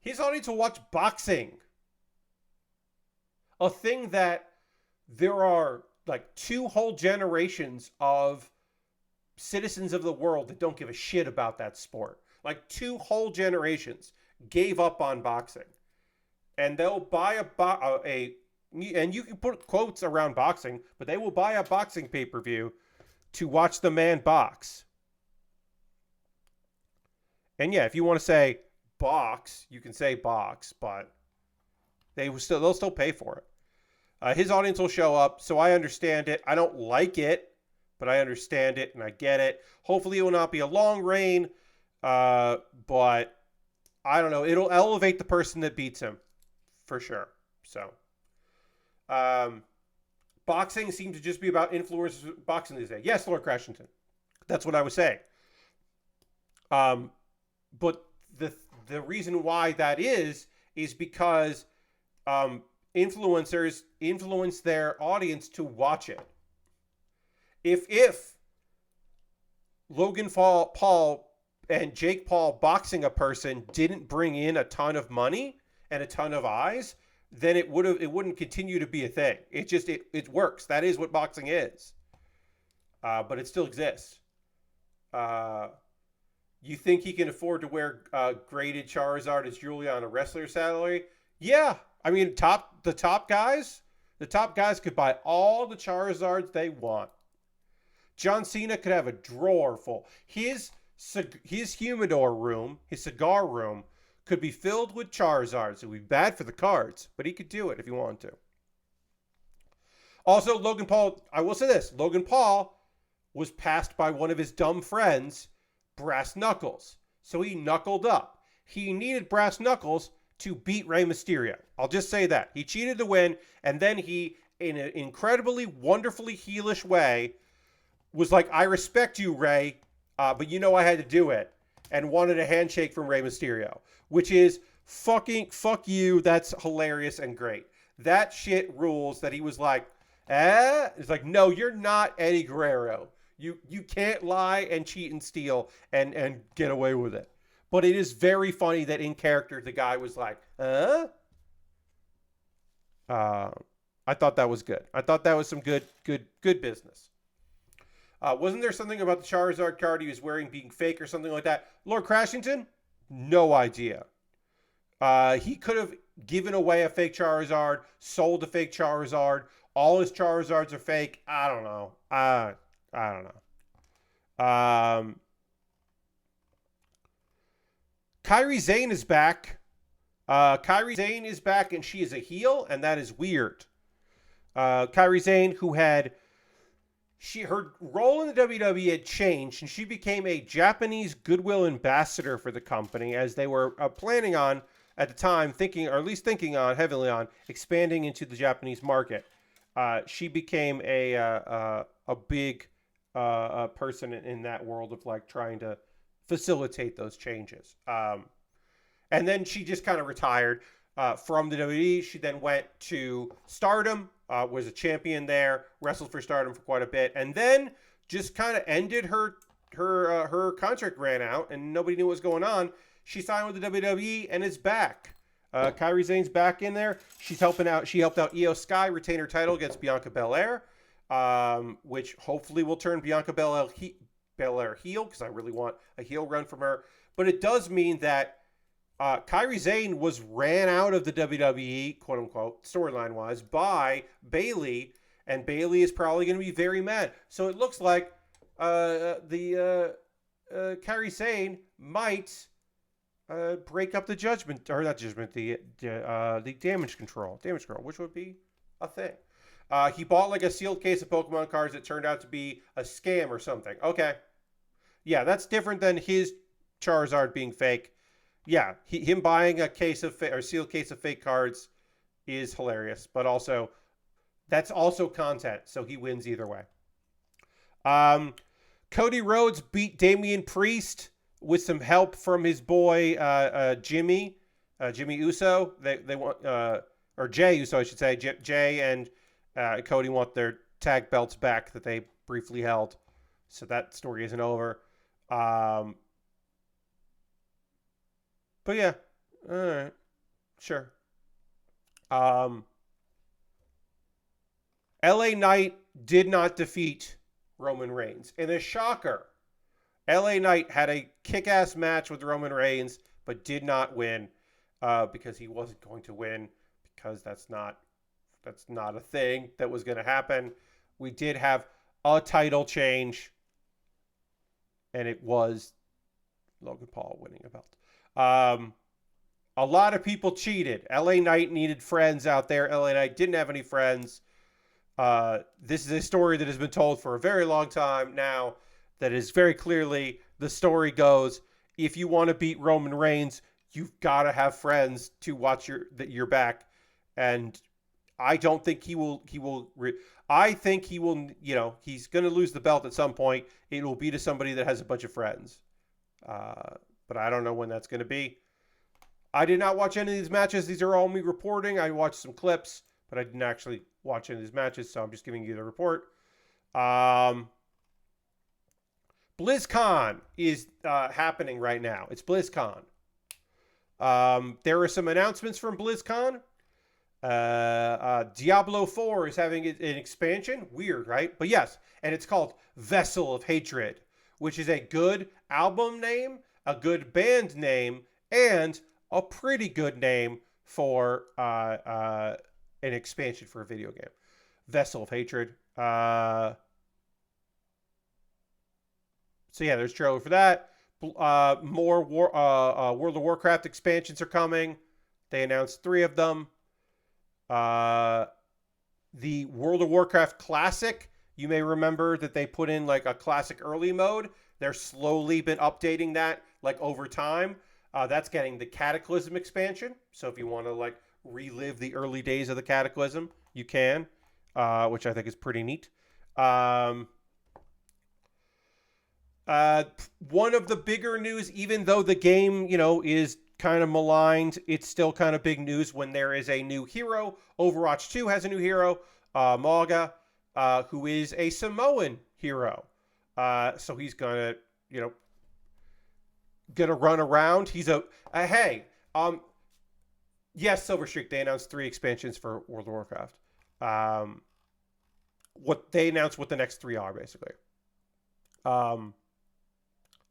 His audience will watch boxing. A thing that there are like 2 whole generations of citizens of the world that don't give a shit about that sport. Like 2 whole generations gave up on boxing, and they'll buy and you can put quotes around boxing, but they will buy a boxing pay-per-view to watch the man box. And yeah, if you want to say box, you can say box, but they'll still pay for it. His audience will show up, so I understand it. I don't like it, but I understand it and I get it. Hopefully it will not be a long reign, but I don't know. It'll elevate the person that beats him, for sure. So, boxing seems to just be about influencers boxing these days. Yes, Lord Crashington. That's what I was saying. But the reason why that is because influencers influence their audience to watch it. If Logan Paul and Jake Paul boxing a person didn't bring in a ton of money and a ton of eyes, then it wouldn't continue to be a thing. It works. That is what boxing is. But it still exists. You think he can afford to wear graded Charizard as jewelry on a wrestler salary? Yeah. I mean, the top guys could buy all the Charizards they want. John Cena could have a drawer full. His humidor room, his cigar room, could be filled with Charizards. It would be bad for the cards, but he could do it if he wanted to. Also, Logan Paul, I will say this. Logan Paul was passed by one of his dumb friends, Brass Knuckles. So he knuckled up. He needed Brass Knuckles to beat Rey Mysterio. I'll just say that. He cheated to win, and then he, in an incredibly, wonderfully heelish way, was like, I respect you, Rey, but you know I had to do it, and wanted a handshake from Rey Mysterio, which is fuck you, that's hilarious and great. That shit rules that he was like, It's like, no, you're not Eddie Guerrero. You can't lie and cheat and steal and get away with it. But it is very funny that in character the guy was like, I thought that was good. I thought that was some good business. Wasn't there something about the Charizard card he was wearing being fake or something like that? Lord Crashington? No idea. He could have given away a fake Charizard, sold a fake Charizard. All his Charizards are fake. I don't know. I don't know. Kairi Sane is back. Kairi Sane is back, and she is a heel, and that is weird. Kairi Sane, who had... her role in the WWE had changed, and she became a Japanese goodwill ambassador for the company, as they were planning on, at the time, thinking heavily on, expanding into the Japanese market. She became a big person in that world of like trying to facilitate those changes. And then she just kind of retired from the WWE. She then went to Stardom. Was a champion there, wrestled for Stardom for quite a bit, and then just kind of ended her contract ran out, and nobody knew what was going on. She signed with the WWE and is back. Kairi Sane's back in there. She's helping out. She helped out Io Sky retain her title against Bianca Belair, which hopefully will turn Bianca Belair heel, because I really want a heel run from her. But it does mean that Kairi Sane was ran out of the WWE, quote unquote, storyline wise, by Baerly, and Baerly is probably going to be very mad. So it looks like Kairi Sane might break up the judgment, or not judgment, the damage control, which would be a thing. He bought like a sealed case of Pokemon cards that turned out to be a scam or something. Okay, yeah, that's different than his Charizard being fake. Yeah, him buying a sealed case of fake cards is hilarious, but also that's also content, so he wins either way. Cody Rhodes beat Damian Priest with some help from his boy Jimmy. Jimmy Uso. They want or Jay Uso, I should say. Jay and Cody want their tag belts back that they briefly held. So that story isn't over. But yeah, all right, sure. Um, LA Knight did not defeat Roman Reigns. In a shocker, LA Knight had a kick-ass match with Roman Reigns, but did not win because he wasn't going to win because that's not a thing that was going to happen. We did have a title change, and it was Logan Paul winning a belt. A lot of people cheated. LA Knight needed friends out there. LA Knight didn't have any friends. This is a story that has been told for a very long time now. That is very clearly the story goes. If you want to beat Roman Reigns, you've got to have friends to watch your back. And I don't think he will. I think he will. He's going to lose the belt at some point. It will be to somebody that has a bunch of friends. But I don't know when that's going to be. I did not watch any of these matches. These are all me reporting. I watched some clips, but I didn't actually watch any of these matches, so I'm just giving you the report. BlizzCon is happening right now. It's BlizzCon. There are some announcements from BlizzCon. Diablo 4 is having an expansion. Weird, right? But yes, and it's called Vessel of Hatred, which is a good album name, a good band name, and a pretty good name for an expansion for a video game. Vessel of Hatred. So yeah, there's a trailer for that. More World of Warcraft expansions are coming. They announced 3 of them. The World of Warcraft Classic, you may remember that they put in like a classic early mode. They're slowly been updating that like over time. That's getting the Cataclysm expansion. So if you want to like relive the early days of the Cataclysm, you can, which I think is pretty neat. One of the bigger news, even though the game, is kind of maligned, it's still kind of big news when there is a new hero. Overwatch 2 has a new hero, Mauga, who is a Samoan hero. So he's gonna run around. He's yes, Silver Streak, they announced 3 expansions for World of Warcraft. What they announced what the next 3 are, basically.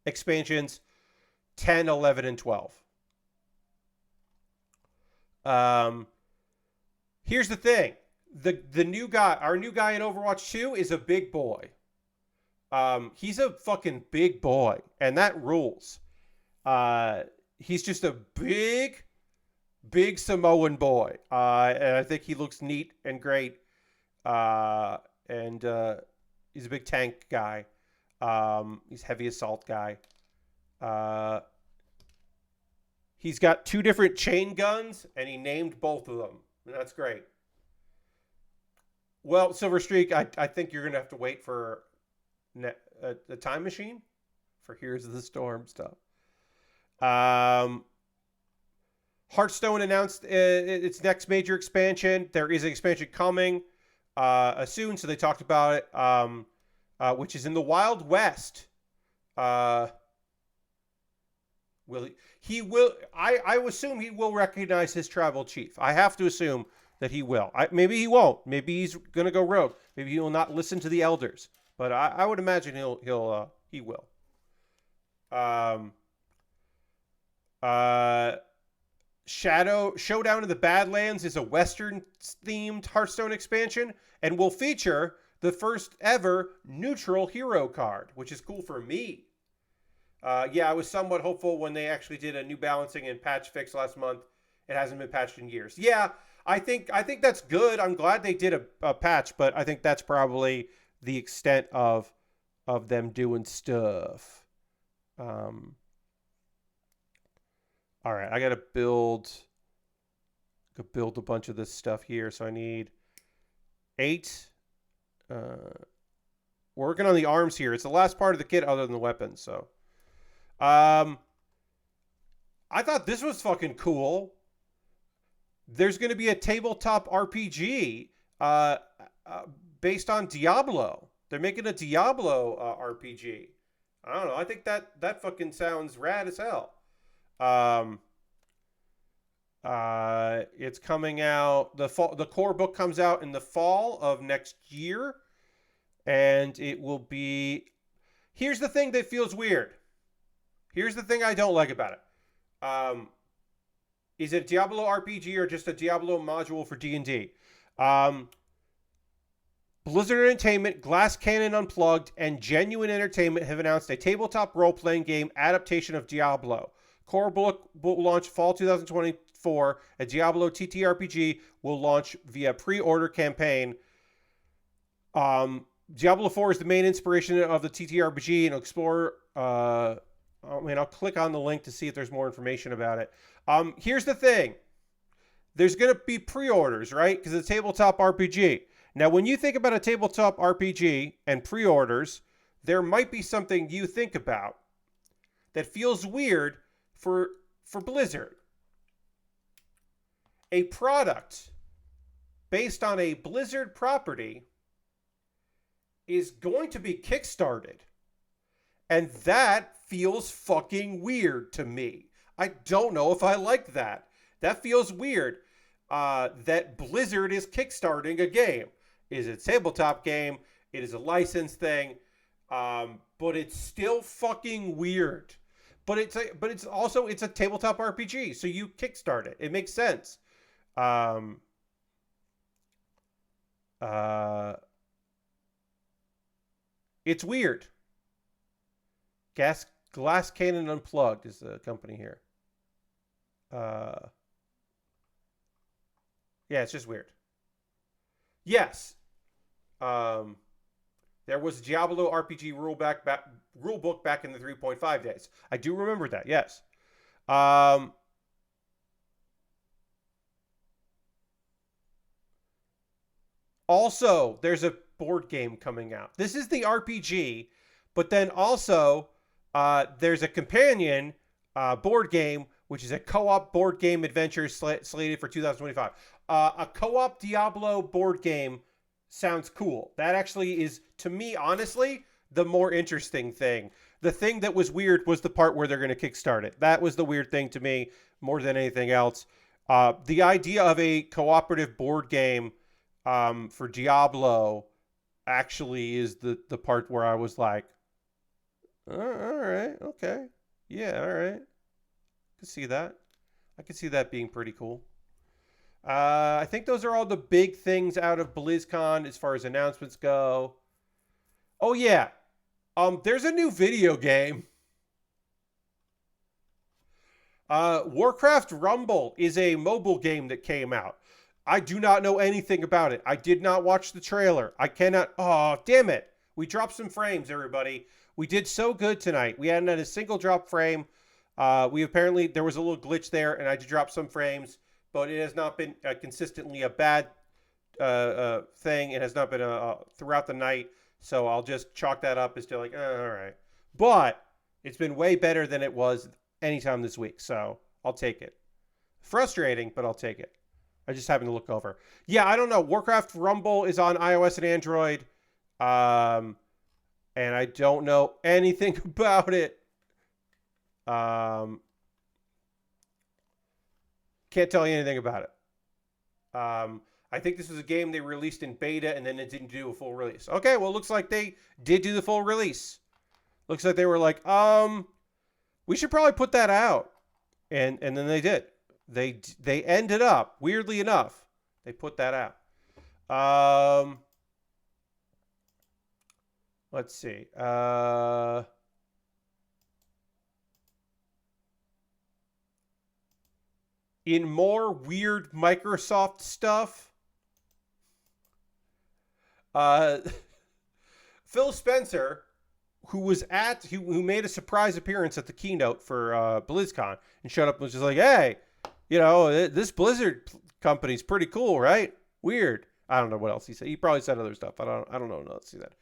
Expansions 10, 11, and 12. Here's the thing. The new guy, our new guy in Overwatch 2 is a big boy. He's a fucking big boy, and that rules. He's just a big Samoan boy. And I think he looks neat and great. And he's a big tank guy. He's heavy assault guy. He's got 2 different chain guns, and he named both of them. And that's great. Well, Silver Streak, I think you're going to have to wait for the time machine for Heroes of the Storm stuff. Hearthstone announced its next major expansion. There is an expansion coming soon, so they talked about it, which is in the Wild West. Will he will? I assume he will recognize his tribal chief. I have to assume that he will. Maybe he won't. Maybe he's going to go rogue. Maybe he will not listen to the elders. But I would imagine he will. Showdown in the Badlands is a Western-themed Hearthstone expansion and will feature the first ever neutral hero card, which is cool for me. I was somewhat hopeful when they actually did a new balancing and patch fix last month. It hasn't been patched in years. Yeah, I think that's good. I'm glad they did a patch, but I think that's probably the extent of them doing stuff. All right, I gotta build a bunch of this stuff here. So I need 8. Working on the arms here. It's the last part of the kit other than the weapons. So, I I thought this was fucking cool. There's going to be a tabletop RPG uh, based on Diablo. They're making a Diablo RPG. I don't know. I think that fucking sounds rad as hell. Um, it's coming out the fall. The core book comes out in the fall of next year, and it will be. Here's the thing that feels weird. Here's the thing I don't like about it. Is it Diablo RPG or just a Diablo module for D&D? Blizzard Entertainment, Glass Cannon Unplugged, and Genuine Entertainment have announced a tabletop role-playing game adaptation of Diablo. Core book will launch fall 2024. A Diablo TTRPG will launch via pre-order campaign. Diablo 4 is the main inspiration of the TTRPG, and explore. I'll click on the link to see if there's more information about it. Here's the thing: there's going to be pre-orders, right? Because it's a tabletop RPG. Now, when you think about a tabletop RPG and pre-orders, there might be something you think about that feels weird for Blizzard. A product based on a Blizzard property is going to be kickstarted. And that feels fucking weird to me. I don't know if I like that. That feels weird. That Blizzard is kickstarting a game. It is a tabletop game. It is a licensed thing. But it's still fucking weird. But it's a tabletop RPG, so you kickstart it. It makes sense. It's weird. Glass Cannon Unplugged is the company here. Yeah, it's just weird. Yes. There was Diablo RPG rule book back in the 3.5 days. I do remember that, yes. Also, there's a board game coming out. This is the RPG, but then also there's a companion board game, which is a co-op board game adventure slated for 2025. A co-op Diablo board game sounds cool. That actually is, to me, honestly, the more interesting thing. The thing that was weird was the part where they're going to kickstart it. That was the weird thing to me more than anything else. The idea of a cooperative board game for Diablo actually is the part where I was like, all right, okay. Yeah, all right. I can see that. I can see that being pretty cool. I think those are all the big things out of BlizzCon as far as announcements go. Oh, yeah. There's a new video game. Warcraft Rumble is a mobile game that came out. I do not know anything about it. I did not watch the trailer. I cannot. Oh, damn it. We dropped some frames, everybody. We did so good tonight. We hadn't had a single drop frame. There was a little glitch there, and I did drop some frames, but it has not been consistently a bad thing. It has not been throughout the night, so I'll just chalk that up as to like, all right. But it's been way better than it was anytime this week, so I'll take it. Frustrating, but I'll take it. I just happened to look over. Yeah, I don't know. Warcraft Rumble is on iOS and Android, and I don't know anything about it. Can't tell you anything about it. I think this was a game they released in beta and then it didn't do a full release. Okay, well, looks like they did do the full release. Looks like they were like, we should probably put that out, and then they did. They ended up, weirdly enough, they put that out. Let's see. In more weird Microsoft stuff, Phil Spencer, who made a surprise appearance at the keynote for BlizzCon and showed up and was just like, hey, this Blizzard company's pretty cool, right? Weird. I don't know what else he said. He probably said other stuff. I don't know what else he said.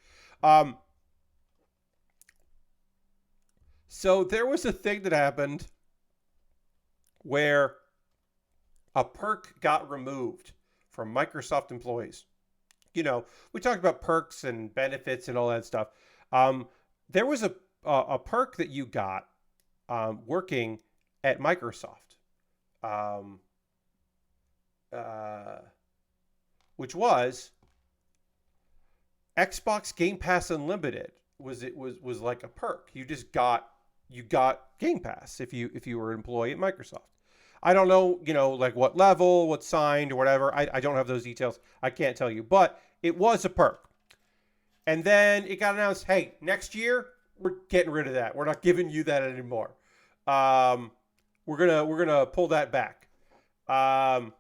So there was a thing that happened where a perk got removed from Microsoft employees. You know, we talked about perks and benefits and all that stuff. There was a perk that you got working at Microsoft, um, uh, which was Xbox Game Pass Unlimited. Was like a perk. You got Game Pass if you were an employee at Microsoft. I don't know, like what level, what signed or whatever. I don't have those details. I can't tell you, but it was a perk. And then it got announced, hey, next year we're getting rid of that. We're not giving you that anymore. We're gonna pull that back. Um,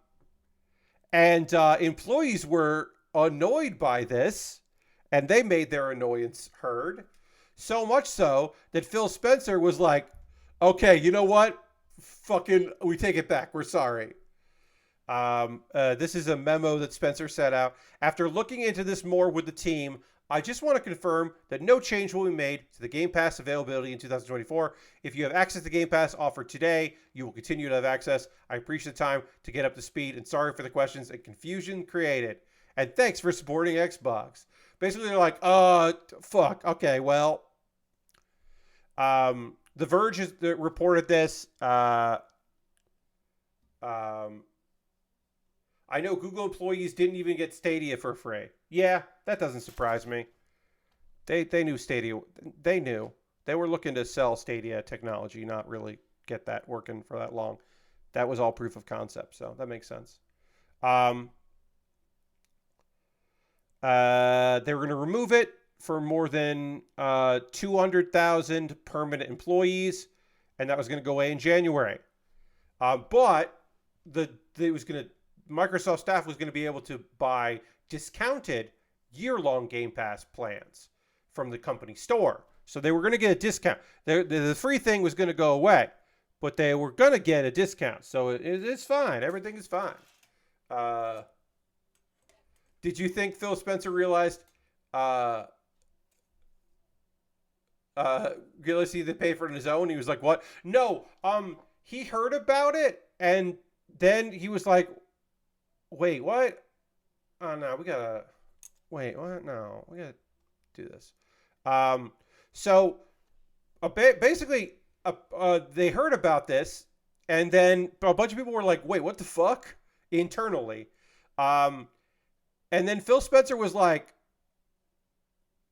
and employees were annoyed by this, and they made their annoyance heard. So much so that Phil Spencer was like, "Okay, you know what? Fucking, we take it back. We're sorry." This is a memo that Spencer set out. After looking into this more with the team, I just want to confirm that no change will be made to the Game Pass availability in 2024. If you have access to Game Pass offered today, you will continue to have access. I appreciate the time to get up to speed, and sorry for the questions and confusion created. And thanks for supporting Xbox. Basically, they're like, fuck. Okay, well, The Verge has reported this. I know Google employees didn't even get Stadia for free. Yeah, that doesn't surprise me. They knew Stadia. They knew. They were looking to sell Stadia technology, not really get that working for that long. That was all proof of concept, so that makes sense. They were going to remove it for more than 200,000 permanent employees, and that was going to go away in January. But Microsoft staff was going to be able to buy discounted year-long Game Pass plans from the company store. So they were going to get a discount. The free thing was going to go away, but they were going to get a discount. So it's fine. Everything is fine. Did you think Phil Spencer realized realized he pay for it on his own? He was like, what? No, he heard about it, and then he was like, wait, what? Oh, no, we gotta... Wait, what? No, we gotta do this. So, basically, they heard about this, and then a bunch of people were like, wait, what the fuck? Internally. And then Phil Spencer was like,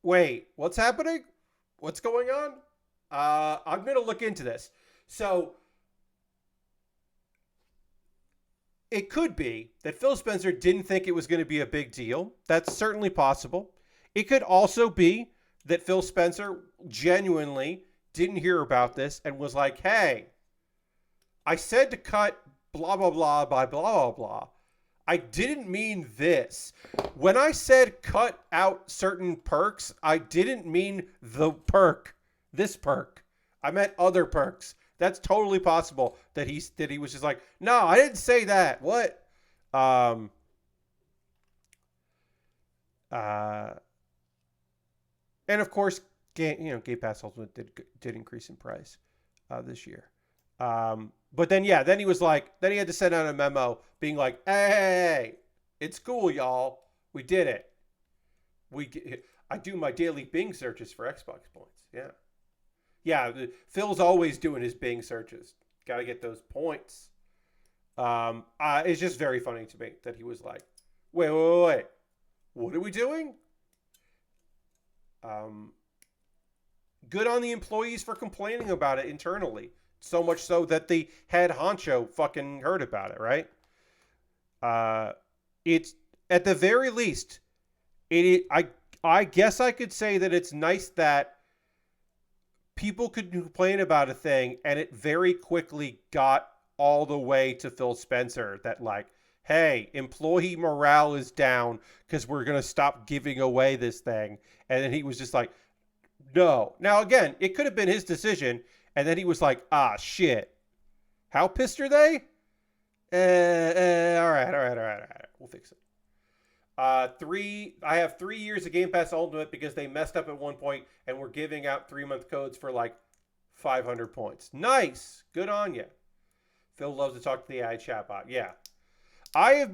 wait, what's happening? What's going on? I'm going to look into this. So, it could be that Phil Spencer didn't think it was going to be a big deal. That's certainly possible. It could also be that Phil Spencer genuinely didn't hear about this and was like, hey, I said to cut blah, blah, blah by blah, blah, blah. I didn't mean this. When I said cut out certain perks, I didn't mean the perk, this perk. I meant other perks. That's totally possible that he was just like, no, I didn't say that. What? And of course, Game Pass Ultimate did increase in price this year. But then he was like, then he had to send out a memo being like, hey, it's cool, y'all. We did it. I do my daily Bing searches for Xbox points. Yeah. Yeah, Phil's always doing his Bing searches. Got to get those points. It's just very funny to me that he was like, wait. What are we doing? Good on the employees for complaining about it internally. So much so that the head honcho fucking heard about it, right? It's, at the very least, I guess I could say that it's nice that people could complain about a thing and it very quickly got all the way to Phil Spencer that like, hey, employee morale is down because we're going to stop giving away this thing. And then he was just like, no. Now, again, it could have been his decision. And then he was like, ah, shit. How pissed are they? All right. We'll fix it. I have 3 years of Game Pass Ultimate because they messed up at one point and we're giving out 3-month codes for like 500 points. Nice. Good on you. Phil loves to talk to the AI chatbot. Yeah. I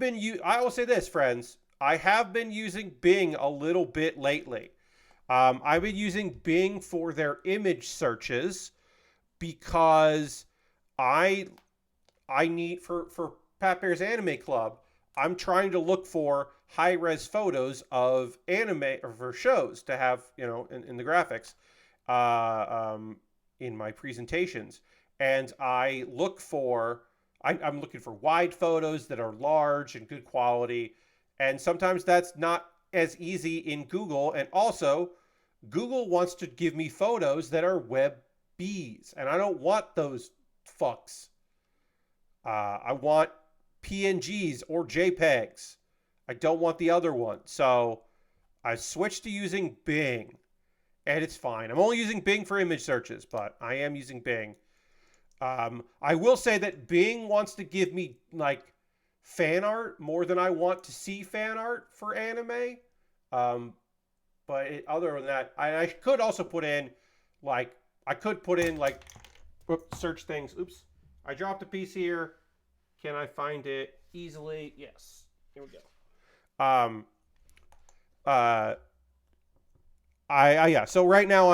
will say this, friends. I have been using Bing a little bit lately. I've been using Bing for their image searches because I need for Pat Bear's Anime Club. I'm trying to look for high res photos of anime or for shows to have in the graphics in my presentations, and I'm looking for wide photos that are large and good quality, and sometimes that's not as easy in Google, and also Google wants to give me photos that are web Bs, and I don't want those fucks. I want PNGs or JPEGs. I don't want the other one. So I switched to using Bing, and it's fine. I'm only using Bing for image searches, but I am using Bing. I will say that Bing wants to give me like fan art more than I want to see fan art for anime. Other than that, I could also put in like search things. Oops, I dropped a piece here. Can I find it easily? Yes. Here we go. Yeah. So right now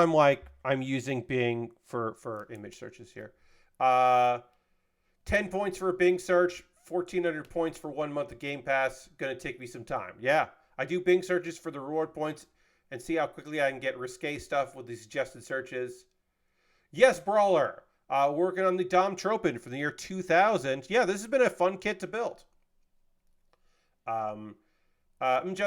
I'm using Bing for image searches here. 10 points for a Bing search, 1,400 points for 1 month of Game Pass. Gonna take me some time. Yeah, I do Bing searches for the reward points and see how quickly I can get risque stuff with the suggested searches. Yes, Brawler. Working on the Dom Tropen from the year 2000. Yeah, this has been a fun kit to build. John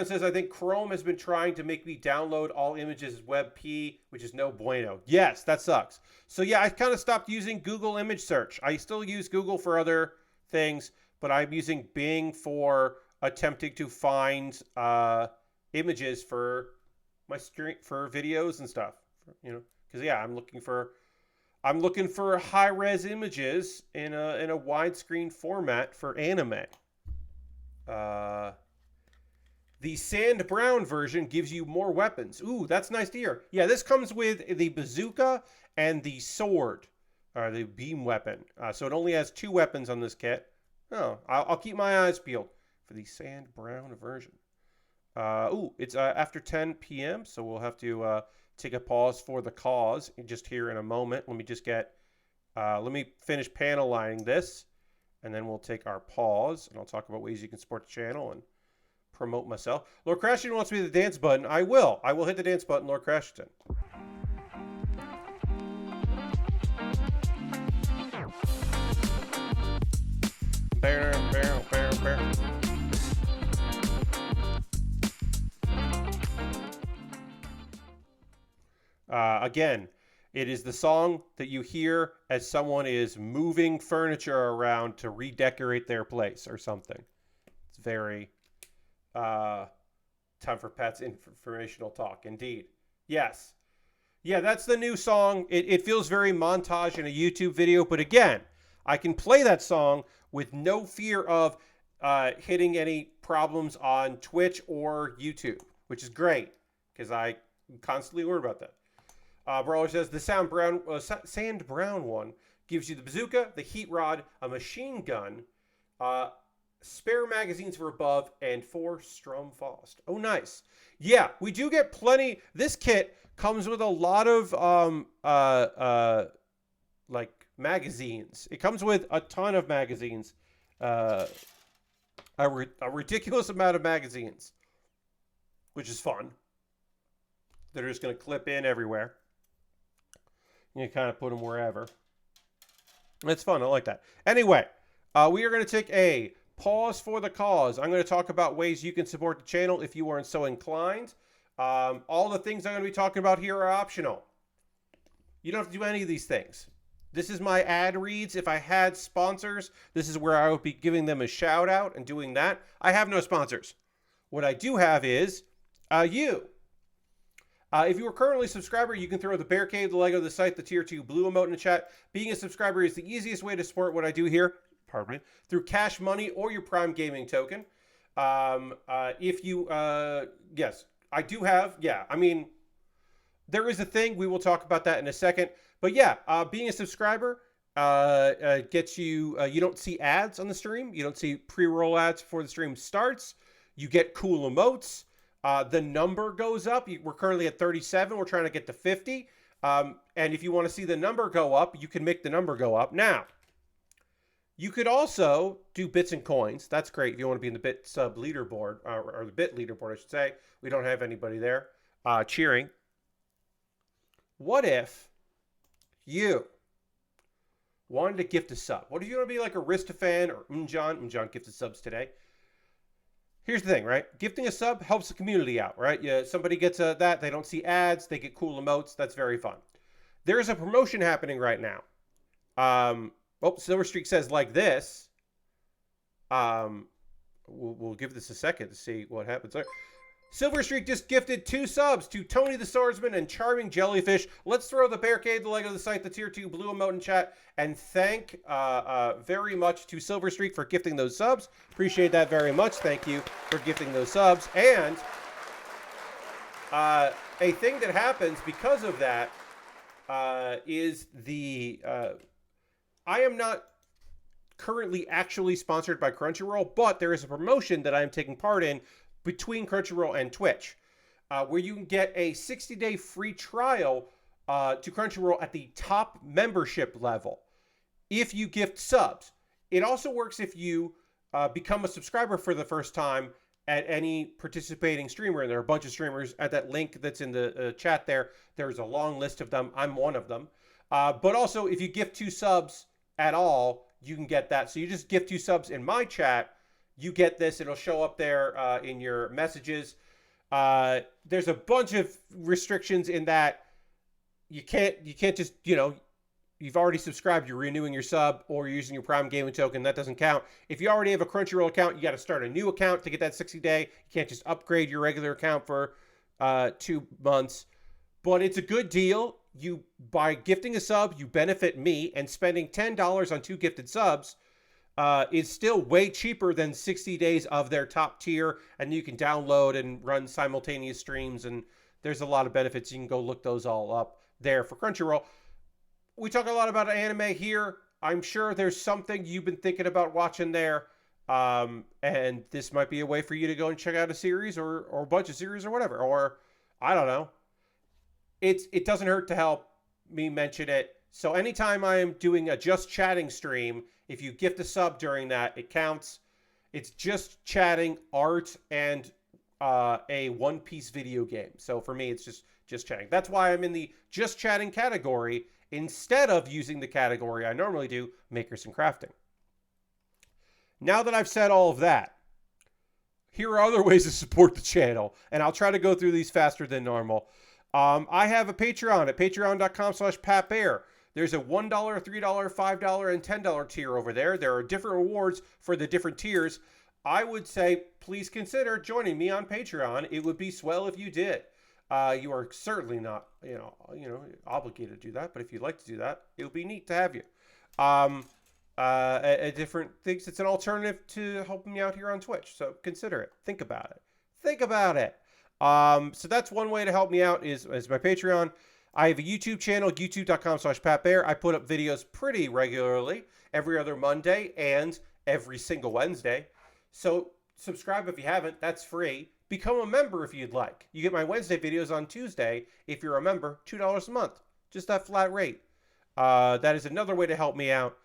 says, I think Chrome has been trying to make me download all images as WebP, which is no bueno. Yes, that sucks. So yeah, I kind of stopped using Google image search. I still use Google for other things, but I'm using Bing for attempting to find images for my screen, for videos and stuff. Because yeah, I'm looking for high res images in a widescreen format for anime. The sand brown version gives you more weapons. Ooh, that's nice to hear. Yeah, this comes with the bazooka and the sword, or the beam weapon. So it only has 2 weapons on this kit. Oh, I'll keep my eyes peeled for the sand brown version. It's after 10 p.m., so we'll have to take a pause for the cause just here in a moment. Let me finish panel lining this, and then we'll take our pause, and I'll talk about ways you can support the channel and promote myself. Lord Crashington wants me to the dance button. I will hit the dance button, Lord Crashington. Again, it is the song that you hear as someone is moving furniture around to redecorate their place or something. It's very time for Pat's informational talk. Indeed. Yes. Yeah, that's the new song. It feels very montage in a YouTube video, but again, I can play that song with no fear of hitting any problems on Twitch or YouTube, which is great because I constantly worry about that. Brawler says the sand brown one gives you the bazooka, the heat rod, a machine gun, spare magazines for above, and 4 Stromfrost. Oh, nice. Yeah, we do get plenty. This kit comes with a lot of like magazines. It comes with a ton of magazines, a ridiculous amount of magazines, which is fun. They're just going to clip in everywhere. You kind of put them wherever. It's fun. I like that. Anyway, we are going to take a pause for the cause. I'm going to talk about ways you can support the channel if you aren't so inclined. All the things I'm going to be talking about here are optional. You don't have to do any of these things. This is my ad reads. If I had sponsors, this is where I would be giving them a shout out and doing that. I have no sponsors. What I do have is you. If you are currently a subscriber, you can throw the Bear Cave, the Lego, the site, the tier 2 blue emote in the chat. Being a subscriber is the easiest way to support what I do here, pardon me, through cash money or your Prime Gaming token. Yes, I do have, there is a thing. We will talk about that in a second. But yeah, being a subscriber gets you, you don't see ads on the stream. You don't see pre-roll ads before the stream starts. You get cool emotes. The number goes up. We're currently at 37. We're trying to get to 50. And if you want to see the number go up, you can make the number go up. Now, you could also do bits and coins. That's great if you want to be in the bit sub leaderboard, or the bit leaderboard, I should say. We don't have anybody there cheering. What if you wanted to gift a sub? What if you want to be like a Rista fan or Unjan? Unjan gifted subs today. Here's the thing, right? Gifting a sub helps the community out, right? Yeah, somebody gets that. They don't see ads. They get cool emotes. That's very fun. There's a promotion happening right now. Silver Streak says like this. We'll give this a second to see what happens. Silver Streak just gifted 2 subs to Tony the Swordsman and Charming Jellyfish. Let's throw the Bearcade, the leg of the site, the tier 2 blue emote in chat, and thank very much to Silver Streak for gifting those subs. Appreciate that very much. Thank you for gifting those subs. And a thing that happens because of that is the I am not currently actually sponsored by Crunchyroll, but there is a promotion that I am taking part in between Crunchyroll and Twitch, where you can get a 60-day free trial to Crunchyroll at the top membership level if you gift subs. It also works if you become a subscriber for the first time at any participating streamer, and there are a bunch of streamers at that link that's in the chat there. There's a long list of them. I'm one of them. But also, if you gift 2 subs at all, you can get that. So you just gift 2 subs in my chat, you get this. It'll show up there in your messages. There's a bunch of restrictions in that you can't just, you've already subscribed, you're renewing your sub, or you're using your Prime Gaming token. That doesn't count. If you already have a Crunchyroll account, you got to start a new account to get that 60-day. You can't just upgrade your regular account for 2 months. But it's a good deal. By gifting a sub, you benefit me, and spending $10 on 2 gifted subs is still way cheaper than 60 days of their top tier, and you can download and run simultaneous streams, and there's a lot of benefits. You can go look those all up there for Crunchyroll. We talk a lot about anime here. I'm sure there's something you've been thinking about watching there, and this might be a way for you to go and check out a series or a bunch of series or whatever, or I don't know. It doesn't hurt to help me mention it. So anytime I'm doing a just chatting stream, if you gift a sub during that, it counts. It's just chatting, art, and a One Piece video game. So for me, it's just chatting. That's why I'm in the just chatting category instead of using the category I normally do, makers and crafting. Now that I've said all of that, here are other ways to support the channel, and I'll try to go through these faster than normal. I have a Patreon at patreon.com/PatBear. There's a $1, $3, $5, and $10 tier over there. There are different rewards for the different tiers. I would say please consider joining me on Patreon. It would be swell if you did. You are certainly not, obligated to do that, but if you'd like to do that, it would be neat to have you. Different things. It's an alternative to helping me out here on Twitch. So consider it. Think about it. Think about it. So that's one way to help me out is my Patreon. I have a YouTube channel, youtube.com/PatBear. I put up videos pretty regularly, every other Monday and every single Wednesday. So subscribe if you haven't. That's free. Become a member if you'd like. You get my Wednesday videos on Tuesday. If you're a member, $2 a month. Just that flat rate. That is another way to help me out.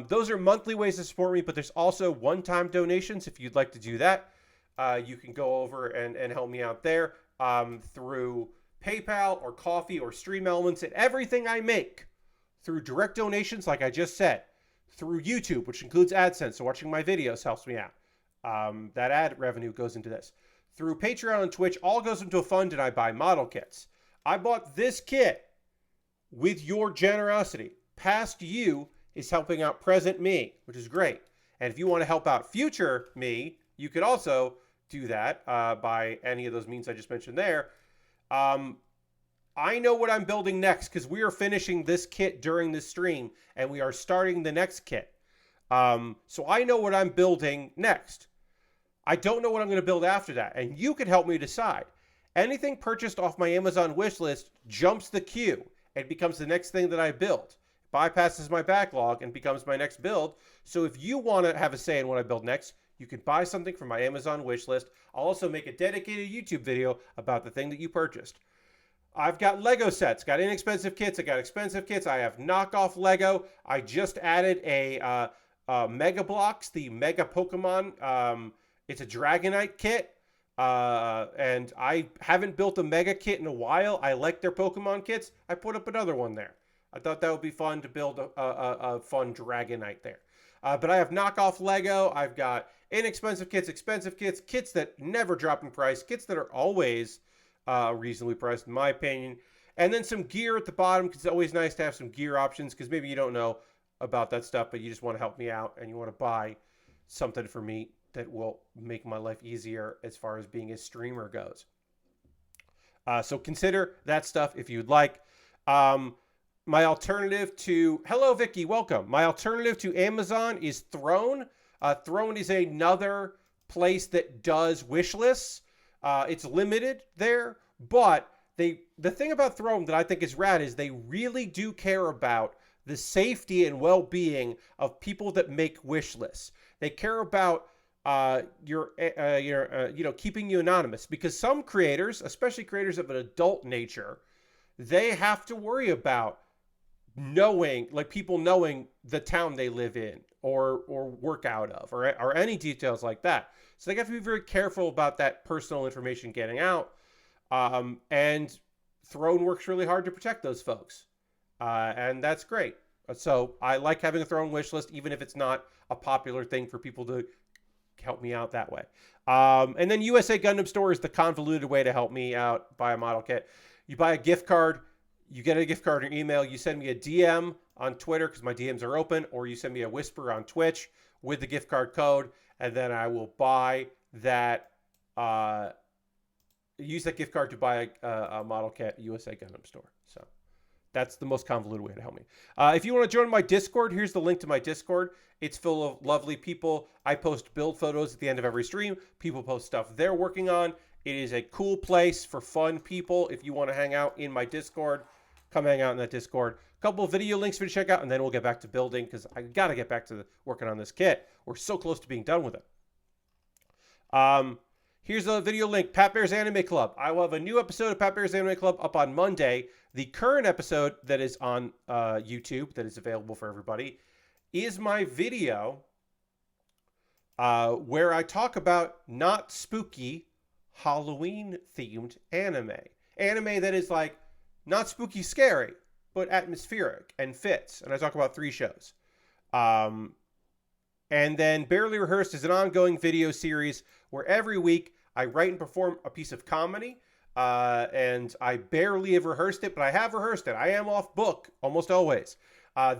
Those are monthly ways to support me, but there's also one-time donations if you'd like to do that. You can go over and help me out there through PayPal or Coffee or Stream Elements, and everything I make through direct donations, like I just said, through YouTube, which includes AdSense, so watching my videos helps me out. That ad revenue goes into this. Through Patreon and Twitch, all goes into a fund, and I buy model kits. I bought this kit with your generosity. Past you is helping out present me, which is great. And if you want to help out future me, you could also do that by any of those means I just mentioned there. I know what I'm building next because we are finishing this kit during this stream and we are starting the next kit. So I know what I'm building next. I don't know what I'm going to build after that, and you can help me decide. Anything purchased off my Amazon wish list jumps the queue and becomes the next thing that I build. bypasses my backlog and becomes my next build. So if you want to have a say in what I build next, you can buy something from my Amazon wish list. I'll also make a dedicated YouTube video about the thing that you purchased. I've got Lego sets, got inexpensive kits, I got expensive kits, I have knockoff Lego. I just added a Mega Blocks, the Mega Pokemon. It's a Dragonite kit. And I haven't built a Mega kit in a while. I like their Pokemon kits. I put up another one there. I thought that would be fun to build a fun Dragonite there. But I have knockoff Lego. I've got inexpensive kits, expensive kits, kits that never drop in price, kits that are always reasonably priced, in my opinion. And then some gear at the bottom, because it's always nice to have some gear options, because maybe you don't know about that stuff, but you just want to help me out, and you want to buy something for me that will make my life easier as far as being a streamer goes. So consider that stuff if you'd like. My alternative to... Hello, Vicky. Welcome. My alternative to Amazon is Throne. Throne is another place that does wish lists. It's limited there, but the thing about Throne that I think is rad is they really do care about the safety and well-being of people that make wish lists. They care about keeping you anonymous, because some creators, especially creators of an adult nature, they have to worry about people knowing the town they live in or work out of or any details like that. So they have to be very careful about that personal information getting out. And Throne works really hard to protect those folks. And that's great. So I like having a Throne wish list, even if it's not a popular thing for people to help me out that way. And then USA Gundam Store is the convoluted way to help me out, buy a model kit. You buy a gift card, you get a gift card in your email, you send me a DM on Twitter, because my DMs are open, or you send me a whisper on Twitch with the gift card code, and then I will buy that, use that gift card to buy a model kit at USA Gundam Store. So that's the most convoluted way to help me. If you want to join my Discord, here's the link to my Discord. It's full of lovely people. I post build photos at the end of every stream. People post stuff they're working on. It is a cool place for fun people. If you want to hang out in my Discord, come hang out in that Discord. A couple of video links for you to check out, and then we'll get back to building, because I got to get back to working on this kit. We're so close to being done with it. Here's a video link, Pat Bear's Anime Club. I will have a new episode of Pat Bear's Anime Club up on Monday. The current episode that is on YouTube, that is available for everybody, is my video where I talk about not spooky, Halloween-themed anime. Anime that is like not spooky scary, but atmospheric and fits. And I talk about 3 shows. And then Baerly Rehearsed is an ongoing video series where every week I write and perform a piece of comedy. And I barely have rehearsed it, but I have rehearsed it. I am off book almost always.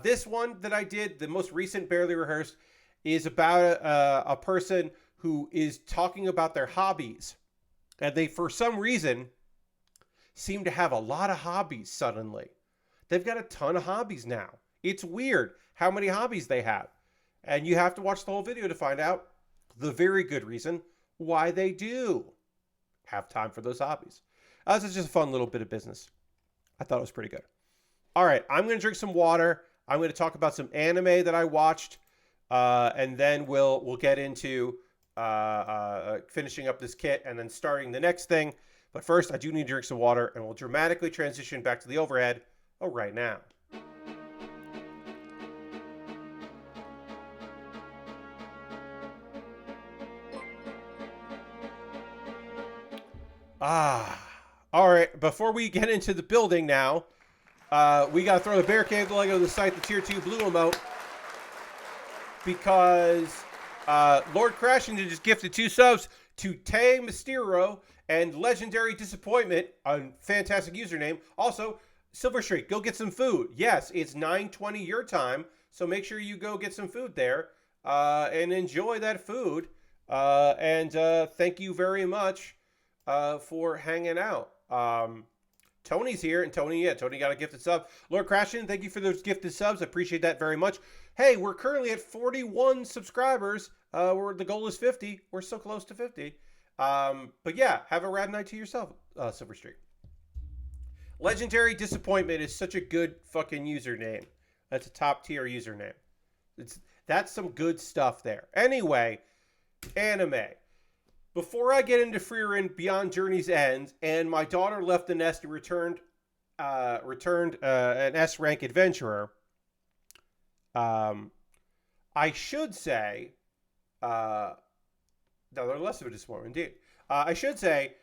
This one that I did, the most recent Baerly Rehearsed, is about a person who is talking about their hobbies. And they, for some reason, seem to have a lot of hobbies suddenly. They've got a ton of hobbies now. It's weird how many hobbies they have. And you have to watch the whole video to find out the very good reason why they do have time for those hobbies. This is just a fun little bit of business. I thought it was pretty good. All right, I'm going to drink some water. I'm going to talk about some anime that I watched. And then we'll get into finishing up this kit and then starting the next thing. But first, I do need to drink some water, and we'll dramatically transition back to the overhead right now. All right. Before we get into the building now, we got to throw the bear cave Lego to the site, the tier 2 blue emote, because Lord Crashing just gifted 2 subs to Tay Mysterio and Legendary Disappointment, a fantastic username. Also, Silver Streak, go get some food. Yes, it's 9:20 your time, so make sure you go get some food there and enjoy that food. And thank you very much for hanging out. Tony's here, and Tony got a gifted sub. Lord Crashing, thank you for those gifted subs. I appreciate that very much. Hey, we're currently at 41 subscribers. The goal is 50. We're so close to 50. But yeah, have a rad night to yourself, Silver Streak. Legendary Disappointment is such a good fucking username. That's a top tier username. That's some good stuff there. Anyway, anime. Before I get into Frieren Beyond Journey's End, and my daughter left the nest and returned an S rank adventurer. I should say, no, they're less of a disappointment indeed. I should say,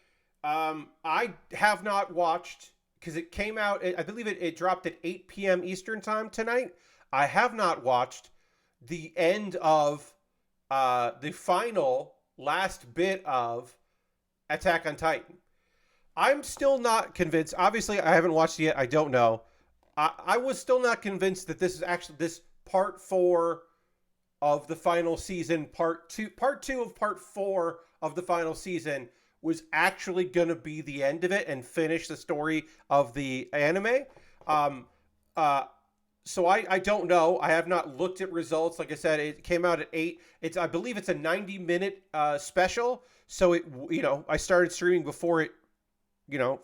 I have not watched because it came out. I believe it dropped at 8 p.m. Eastern time tonight. I have not watched the end of the final last bit of Attack on Titan. I'm still not convinced. Obviously, I haven't watched it yet. I don't know. I was still not convinced that this is actually this part 4 of the final season, part two of part 4 of the final season was actually going to be the end of it and finish the story of the anime. Um, so I don't know. I have not looked at results. Like I said, it came out at 8. I believe it's a 90-minute special. So I started streaming before it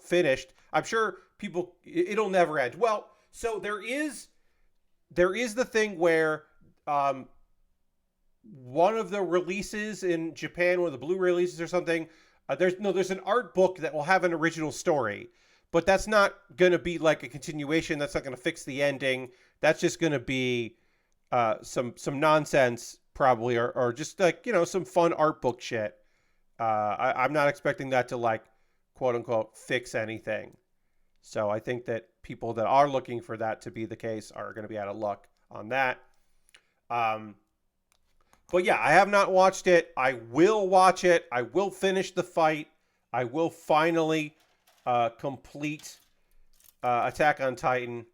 finished. I'm sure it'll never end. Well, so there is the thing where one of the releases in Japan, one of the Blu-ray releases or something, there's an art book that will have an original story, but that's not going to be like a continuation. That's not going to fix the ending. That's just going to be some nonsense probably, or just like some fun art book shit. I'm not expecting that to like quote unquote fix anything. So I think that people that are looking for that to be the case are going to be out of luck on that. But yeah, I have not watched it. I will watch it. I will finish the fight. I will finally complete Attack on Titan.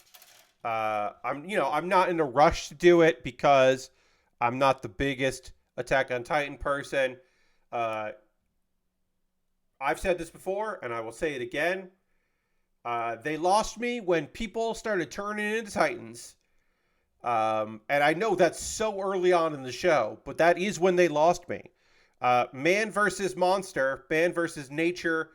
I'm not in a rush to do it because I'm not the biggest Attack on Titan person. I've said this before, and I will say it again. They lost me when people started turning into Titans. And I know that's so early on in the show, but that is when they lost me. Man versus monster, man versus nature,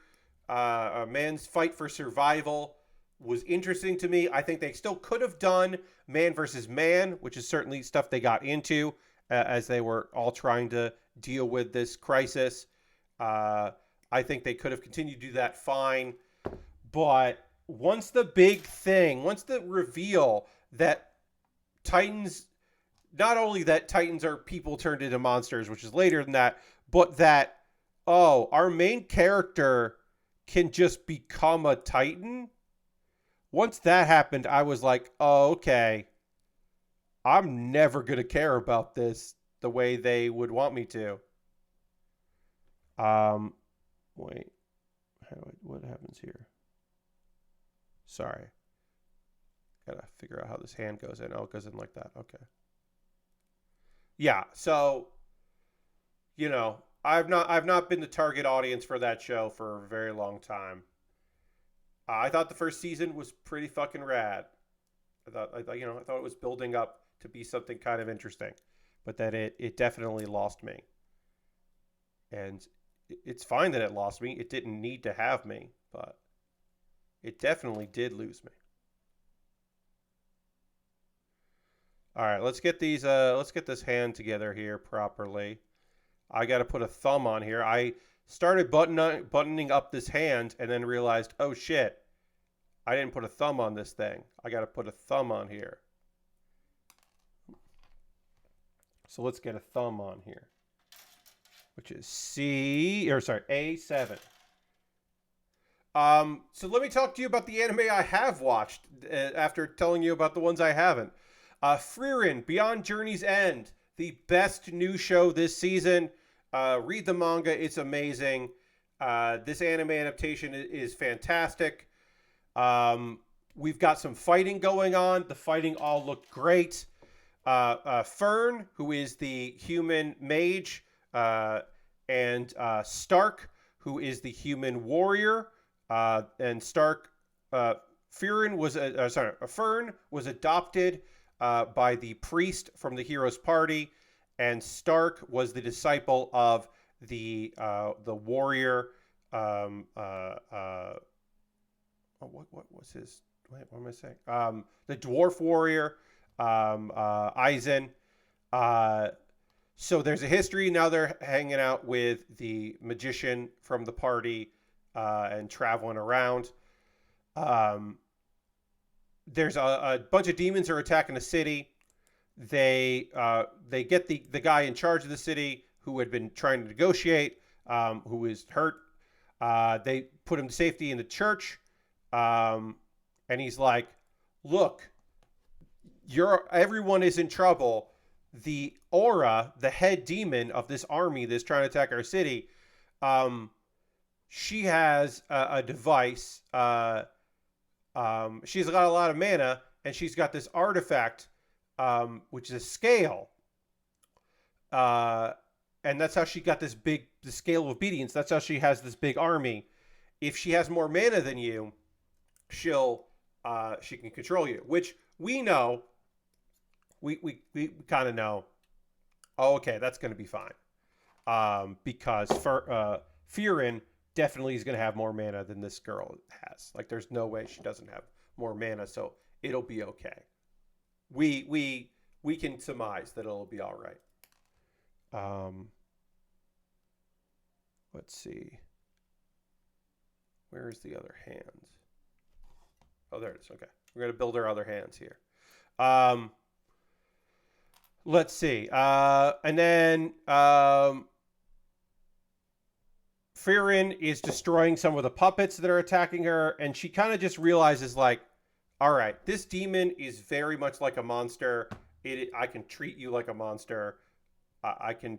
a man's fight for survival was interesting to me. I think they still could have done man versus man, which is certainly stuff they got into as they were all trying to deal with this crisis. I think they could have continued to do that fine. But once the reveal that Titans, not only that Titans are people turned into monsters, which is later than that, but that, our main character can just become a Titan. Once that happened, I was like, oh, okay. I'm never going to care about this the way they would want me to. Wait. What happens here? Sorry. Gotta figure out how this hand goes in. Oh, it goes in like that. Okay. Yeah, so I've not been the target audience for that show for a very long time. I thought the first season was pretty fucking rad. I thought it was building up to be something kind of interesting, but then it definitely lost me. And it's fine that it lost me. It didn't need to have me, but it definitely did lose me. All right, let's get this hand together here properly. I got to put a thumb on here. I started buttoning up this hand and then realized, oh shit, I didn't put a thumb on this thing. I got to put a thumb on here. So let's get a thumb on here, which is A7. So let me talk to you about the anime I have watched after telling you about the ones I haven't. Frieren Beyond Journey's End, the best new show this season. Read the manga; it's amazing. This anime adaptation is fantastic. We've got some fighting going on. The fighting all looked great. Fern, who is the human mage, and Stark, who is the human warrior, and Fern was adopted by the priest from the hero's party, and Stark was the disciple of the warrior. What was his? Wait, what am I saying? The dwarf warrior Eisen. So there's a history. Now they're hanging out with the magician from the party and traveling around. Um, there's a bunch of demons are attacking the city. They get the guy in charge of the city who had been trying to negotiate, who is hurt. They put him to safety in the church, and he's like, "Look, everyone is in trouble. The aura, the head demon of this army that's trying to attack our city, she has a device. She's got a lot of mana, and she's got this artifact, which is a scale. And that's how she got the scale of obedience. That's how she has this big army. If she has more mana than you, she can control you, which we know. We kind of know. Oh, okay, that's going to be fine. Because Frieren definitely is going to have more mana than this girl has. Like, there's no way she doesn't have more mana, so it'll be okay. We can surmise that it'll be all right. Let's see. Where's the other hands? Oh, there it is. Okay, we're going to build our other hands here. Let's see. And then Frieren is destroying some of the puppets that are attacking her, and she kind of just realizes, like, all right, this demon is very much like a monster. I can treat you like a monster. I can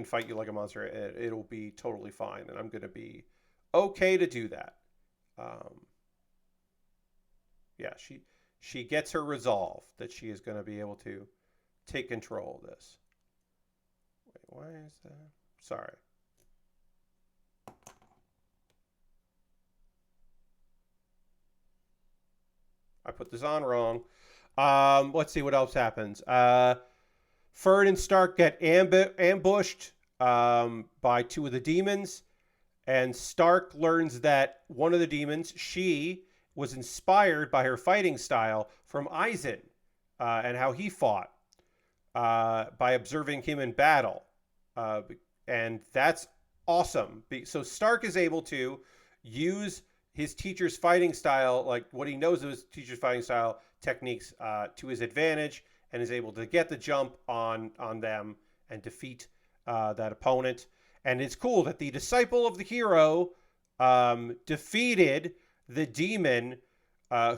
fight you like a monster. It'll be totally fine, and I'm going to be okay to do that. Yeah, she gets her resolve that she is going to be able to take control of this. Wait, why is that? Sorry. I put this on wrong. Let's see what else happens. Frieren and Stark get ambushed by two of the demons, and Stark learns that one of the demons, she was inspired by her fighting style from Eisen and how he fought by observing him in battle. And that's awesome. So Stark is able to use his teacher's fighting style, like what he knows of his teacher's fighting style techniques, to his advantage, and is able to get the jump on them and defeat that opponent. And it's cool that the disciple of the hero defeated the demon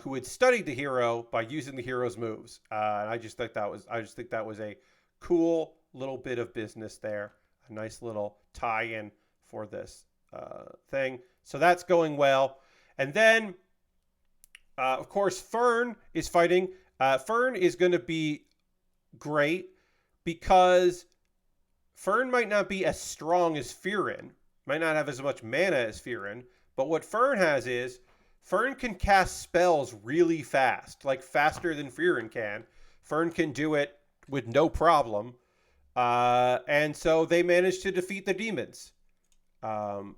who had studied the hero by using the hero's moves. And I just think that was a cool little bit of business there, a nice little tie-in for this thing. So that's going well. And then, of course, Fern is fighting. Fern is going to be great because Fern might not be as strong as Frieren, might not have as much mana as Frieren, but what Fern has is Fern can cast spells really fast, like faster than Frieren can. Fern can do it with no problem. And so they managed to defeat the demons. And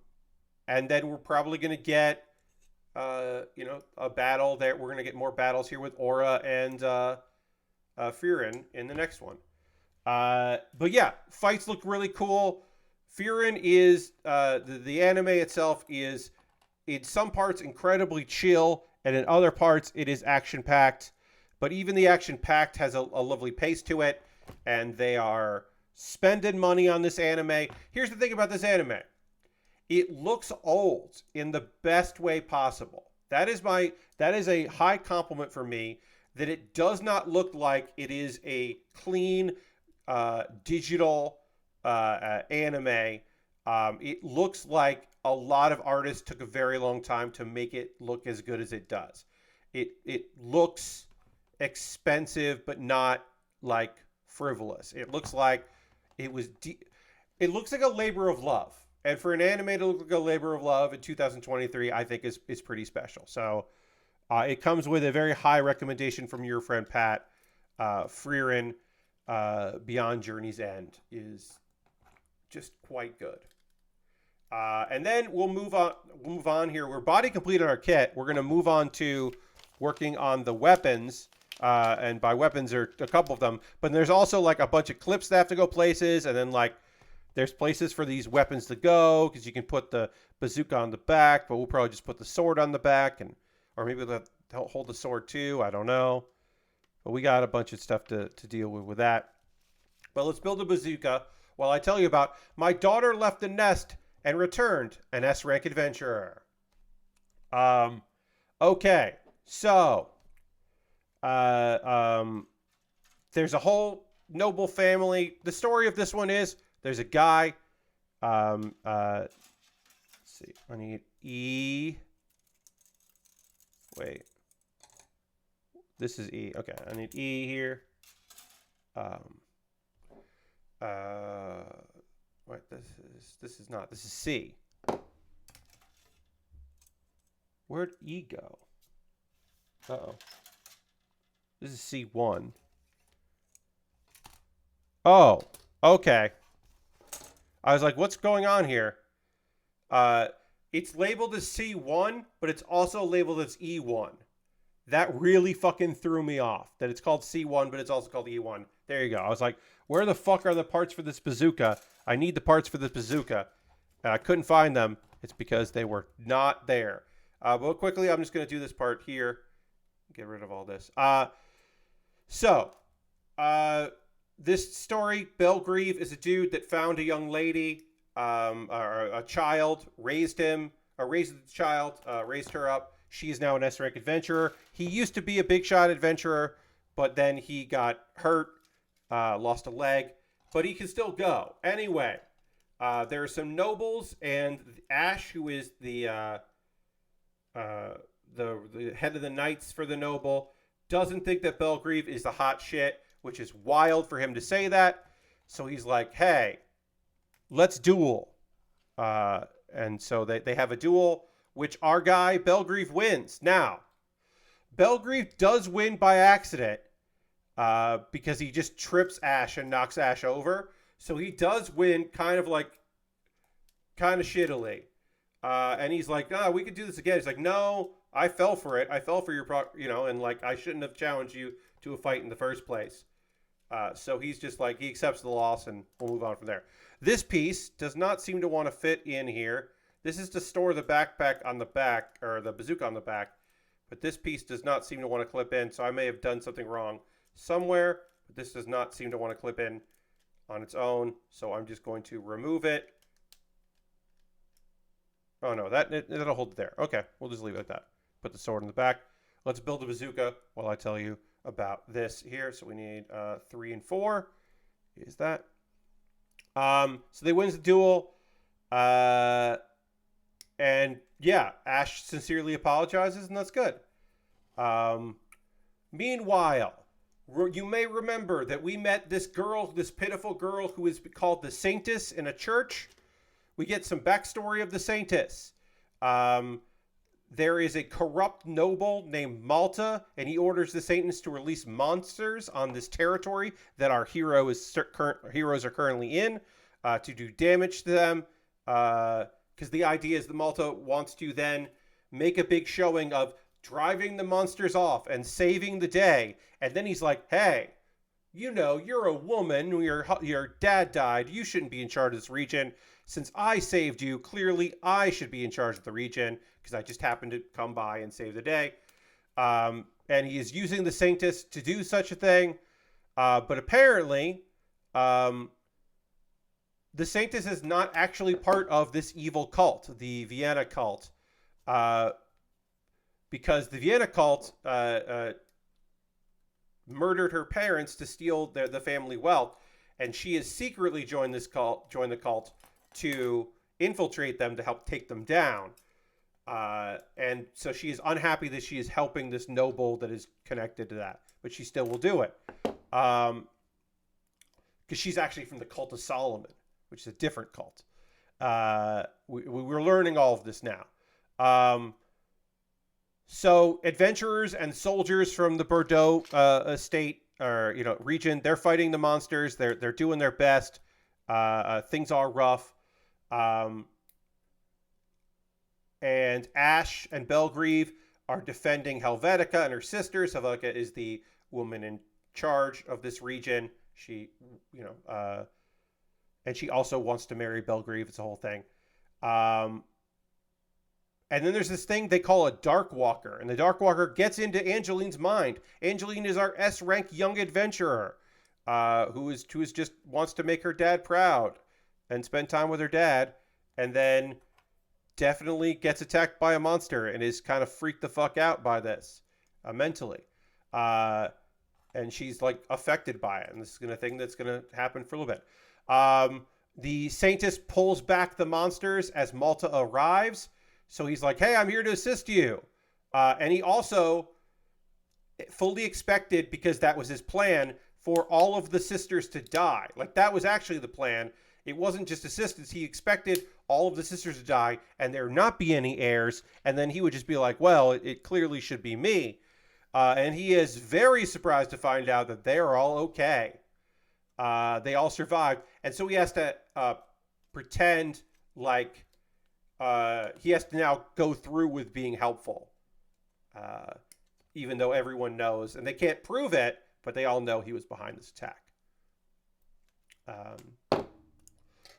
then we're probably going to get a battle there. We're going to get more battles here with Aura and Frieren in the next one. But yeah, fights look really cool. Frieren is, the anime itself is, in some parts, incredibly chill, and in other parts, it is action-packed. But even the action-packed has a lovely pace to it, and they are spending money on this anime. Here's the thing about this anime. It looks old in the best way possible. That is a high compliment for me, that it does not look like it is a clean digital anime. It looks like a lot of artists took a very long time to make it look as good as it does. It looks expensive, but not like frivolous. It looks like it looks like a labor of love. And for an anime to look like a labor of love in 2023, I think is pretty special. So it comes with a very high recommendation from your friend Pat. Frieren Beyond Journey's End is just quite good. And then we'll move on here. We're body complete on our kit. We're going to move on to working on the weapons. And by weapons, there are a couple of them. But there's also like a bunch of clips that have to go places, and then like there's places for these weapons to go because you can put the bazooka on the back, but we'll probably just put the sword on the back, and or maybe we'll have to hold the sword too. I don't know. But we got a bunch of stuff to deal with that. But let's build a bazooka while I tell you about my daughter left the nest and returned, an S-rank adventurer. Okay, so there's a whole noble family. The story of this one is there's a guy. Let's see. I need E. Wait. This is E. Okay, I need E here. Wait, this is not. This is C. Where'd E go? Uh-oh. This is C1. Oh, okay. I was like, what's going on here? It's labeled as C1, but it's also labeled as E1. That really fucking threw me off. That it's called C1, but it's also called E1. There you go. I was like, where the fuck are the parts for this bazooka? I need the parts for this bazooka. And I couldn't find them. It's because they were not there. But quickly, I'm just going to do this part here. Get rid of all this. This story, Belgrieve is a dude that found a young lady, or a child, raised the child, raised her up. She is now an S-rank adventurer. He used to be a big shot adventurer, but then he got hurt, lost a leg, but he can still go. Anyway, there are some nobles, and Ash, who is the head of the knights for the noble, doesn't think that Belgrieve is the hot shit, which is wild for him to say that. So he's like, hey, let's duel. And so they have a duel, which our guy, Belgrieve, wins. Now, Belgrieve does win by accident because he just trips Ash and knocks Ash over. So he does win kind of shittily. And he's like, we could do this again. He's like, no, I fell for it. I fell for your, and like, I shouldn't have challenged you to a fight in the first place. So he's just like, he accepts the loss and we'll move on from there. This piece does not seem to want to fit in here. This is to store the backpack on the back, or the bazooka on the back. But this piece does not seem to want to clip in, so I may have done something wrong somewhere. But this does not seem to want to clip in on its own, so I'm just going to remove it. Oh no, that'll hold it there. Okay, we'll just leave it like that. Put the sword in the back. Let's build a bazooka while I tell you about this here. So we need 3 and 4. Is that? So they wins the duel. And yeah, Ash sincerely apologizes, and that's good. Meanwhile, you may remember that we met this girl, this pitiful girl who is called the Saintess in a church. We get some backstory of the Saintess. There is a corrupt noble named Malta, and he orders the Saintess to release monsters on this territory that our heroes are currently in to do damage to them. Because the idea is that Malta wants to then make a big showing of driving the monsters off and saving the day. And then he's like, hey, you're a woman. Your dad died. You shouldn't be in charge of this region. Since I saved you, clearly I should be in charge of the region because I just happened to come by and save the day. And he is using the Saintess to do such a thing. But apparently, the Saintess is not actually part of this evil cult, the Vienna cult. Because the Vienna cult murdered her parents to steal the family wealth. And she has secretly joined the cult to infiltrate them to help take them down. And so she is unhappy that she is helping this noble that is connected to that. But she still will do it. Because she's actually from the cult of Solomon, which is a different cult. We're learning all of this now. So adventurers and soldiers from the Bordeaux estate or region, they're fighting the monsters. They're doing their best. Things are rough. And Ash and Belgrieve are defending Helvetica and her sisters. Helvetica is the woman in charge of this region. She, and she also wants to marry Belgrave. It's a whole thing. Um, and then there's this thing they call a Dark Walker, and the Dark Walker gets into Angeline's mind. Angeline is our S-rank young adventurer, who is just wants to make her dad proud and spend time with her dad, and then definitely gets attacked by a monster and is kind of freaked the fuck out by this mentally. And she's like affected by it. And this is a thing that's going to happen for a little bit. The Saintess pulls back the monsters as Malta arrives. So he's like, hey, I'm here to assist you. And he also fully expected, because that was his plan, for all of the sisters to die. Like, that was actually the plan. It wasn't just assistance. He expected all of the sisters to die and there not be any heirs. And then he would just be like, well, it clearly should be me. And he is very surprised to find out that they are all okay. They all survived. And so he has to pretend like he has to now go through with being helpful. Even though everyone knows, and they can't prove it, but they all know he was behind this attack.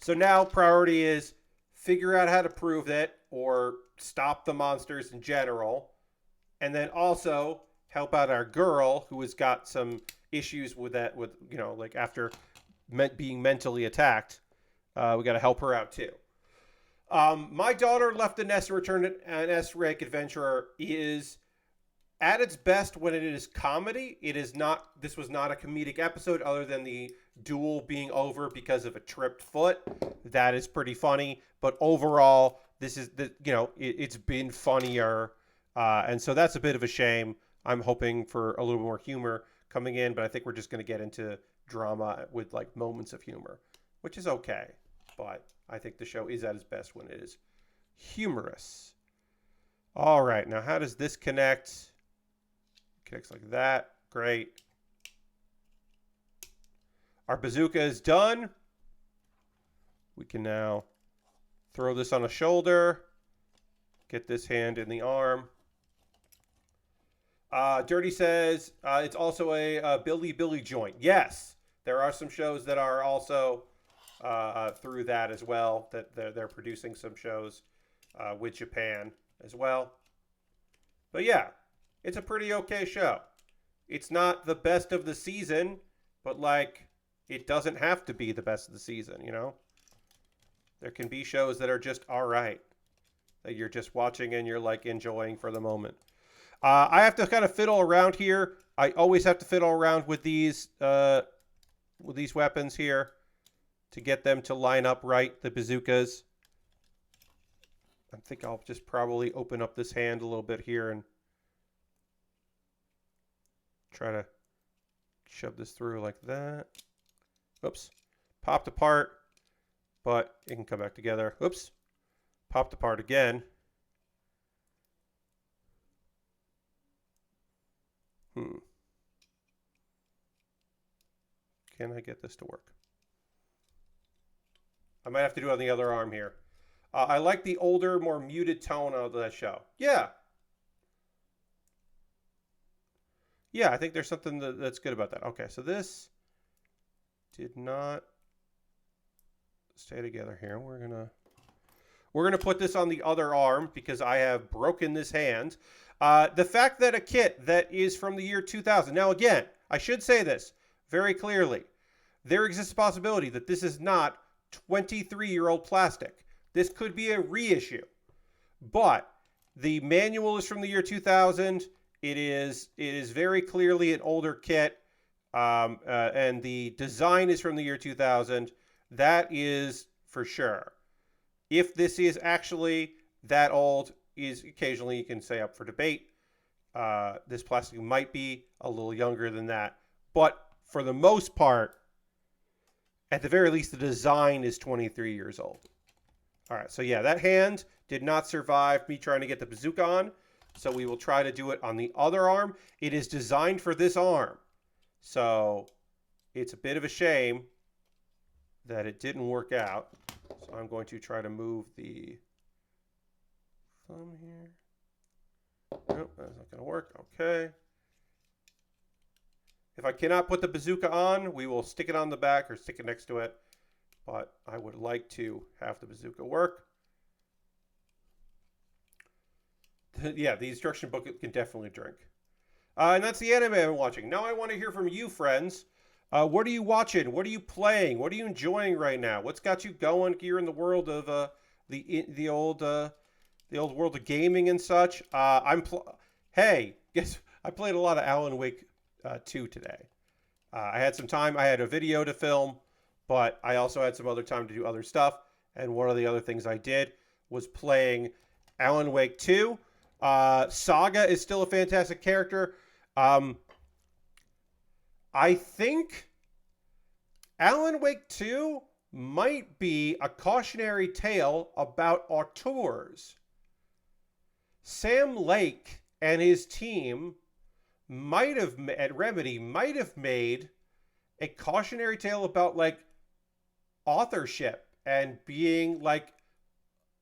So now priority is figure out how to prove it or stop the monsters in general. And then also help out our girl who has got some issues with that, with, like after being mentally attacked. We got to help her out too. My Daughter Left the Nest and Returned an S-rank adventurer is at its best when it is comedy. This was not a comedic episode other than the duel being over because of a tripped foot. That is pretty funny. But overall, it's been funnier. And so that's a bit of a shame. I'm hoping for a little more humor coming in, but I think we're just going to get into drama with like moments of humor, which is okay. But I think the show is at its best when it is humorous. All right. Now, how does this connect? Connects like that. Great. Our bazooka is done. We can now throw this on a shoulder. Get this hand in the arm. Dirty says it's also a Billy joint. Yes, there are some shows that are also through that as well. That they're producing some shows with Japan as well. But yeah, it's a pretty okay show. It's not the best of the season, but like it doesn't have to be the best of the season, There can be shows that are just all right, that you're just watching and you're like enjoying for the moment. I have to kind of fiddle around here. I always have to fiddle around with these weapons here to get them to line up right, the bazookas. I think I'll just probably open up this hand a little bit here and try to shove this through like that. Oops. Popped apart, but it can come back together. Oops. Popped apart again. Can I get this to work? I might have to do it on the other arm here. I like the older, more muted tone of that show. Yeah. Yeah, I think there's something that's good about that. Okay, so this did not stay together here. We're gonna put this on the other arm because I have broken this hand. The fact that a kit that is from the year 2000. Now again, I should say this very clearly. There exists a possibility that this is not 23-year-old plastic. This could be a reissue. But the manual is from the year 2000. It is very clearly an older kit. And the design is from the year 2000. That is for sure. If this is actually that old, is occasionally you can say up for debate. This plastic might be a little younger than that. But for the most part, at the very least, the design is 23 years old. All right, so yeah, that hand did not survive me trying to get the bazooka on. So we will try to do it on the other arm. It is designed for this arm. So it's a bit of a shame that it didn't work out. So I'm going to try to move the thumb here. Nope, that's not going to work. Okay. If I cannot put the bazooka on, we will stick it on the back or stick it next to it. But I would like to have the bazooka work. Yeah, the instruction book can definitely drink. And that's the anime I'm watching. Now I want to hear from you, friends. What are you watching? What are you playing? What are you enjoying right now? What's got you going here in the world of the old world of gaming and such? Hey, guess I played a lot of Alan Wake 2 today. I had some time. I had a video to film, but I also had some other time to do other stuff. And one of the other things I did was playing Alan Wake 2. Saga is still a fantastic character. I think Alan Wake 2 might be a cautionary tale about auteurs. Sam Lake and his team at Remedy might have made a cautionary tale about like authorship and being like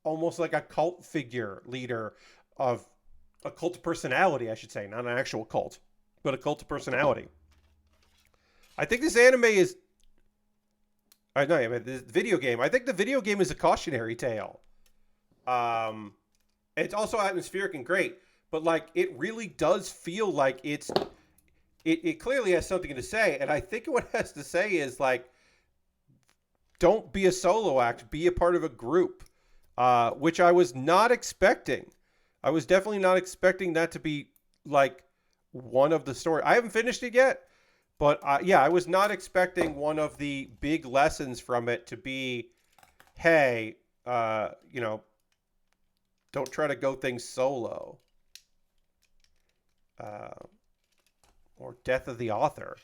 almost like a cult figure leader of a cult of personality, I should say, not an actual cult, but a cult of personality. I think this anime is. I mean, this video game. I think the video game is a cautionary tale. It's also atmospheric and great, but like it really does feel like it clearly has something to say, and I think what it has to say is like, don't be a solo act, be a part of a group, which I was not expecting. I was definitely not expecting that to be like one of the story. I haven't finished it yet. But yeah, I was not expecting one of the big lessons from it to be, hey, don't try to go things solo. Or death of the author.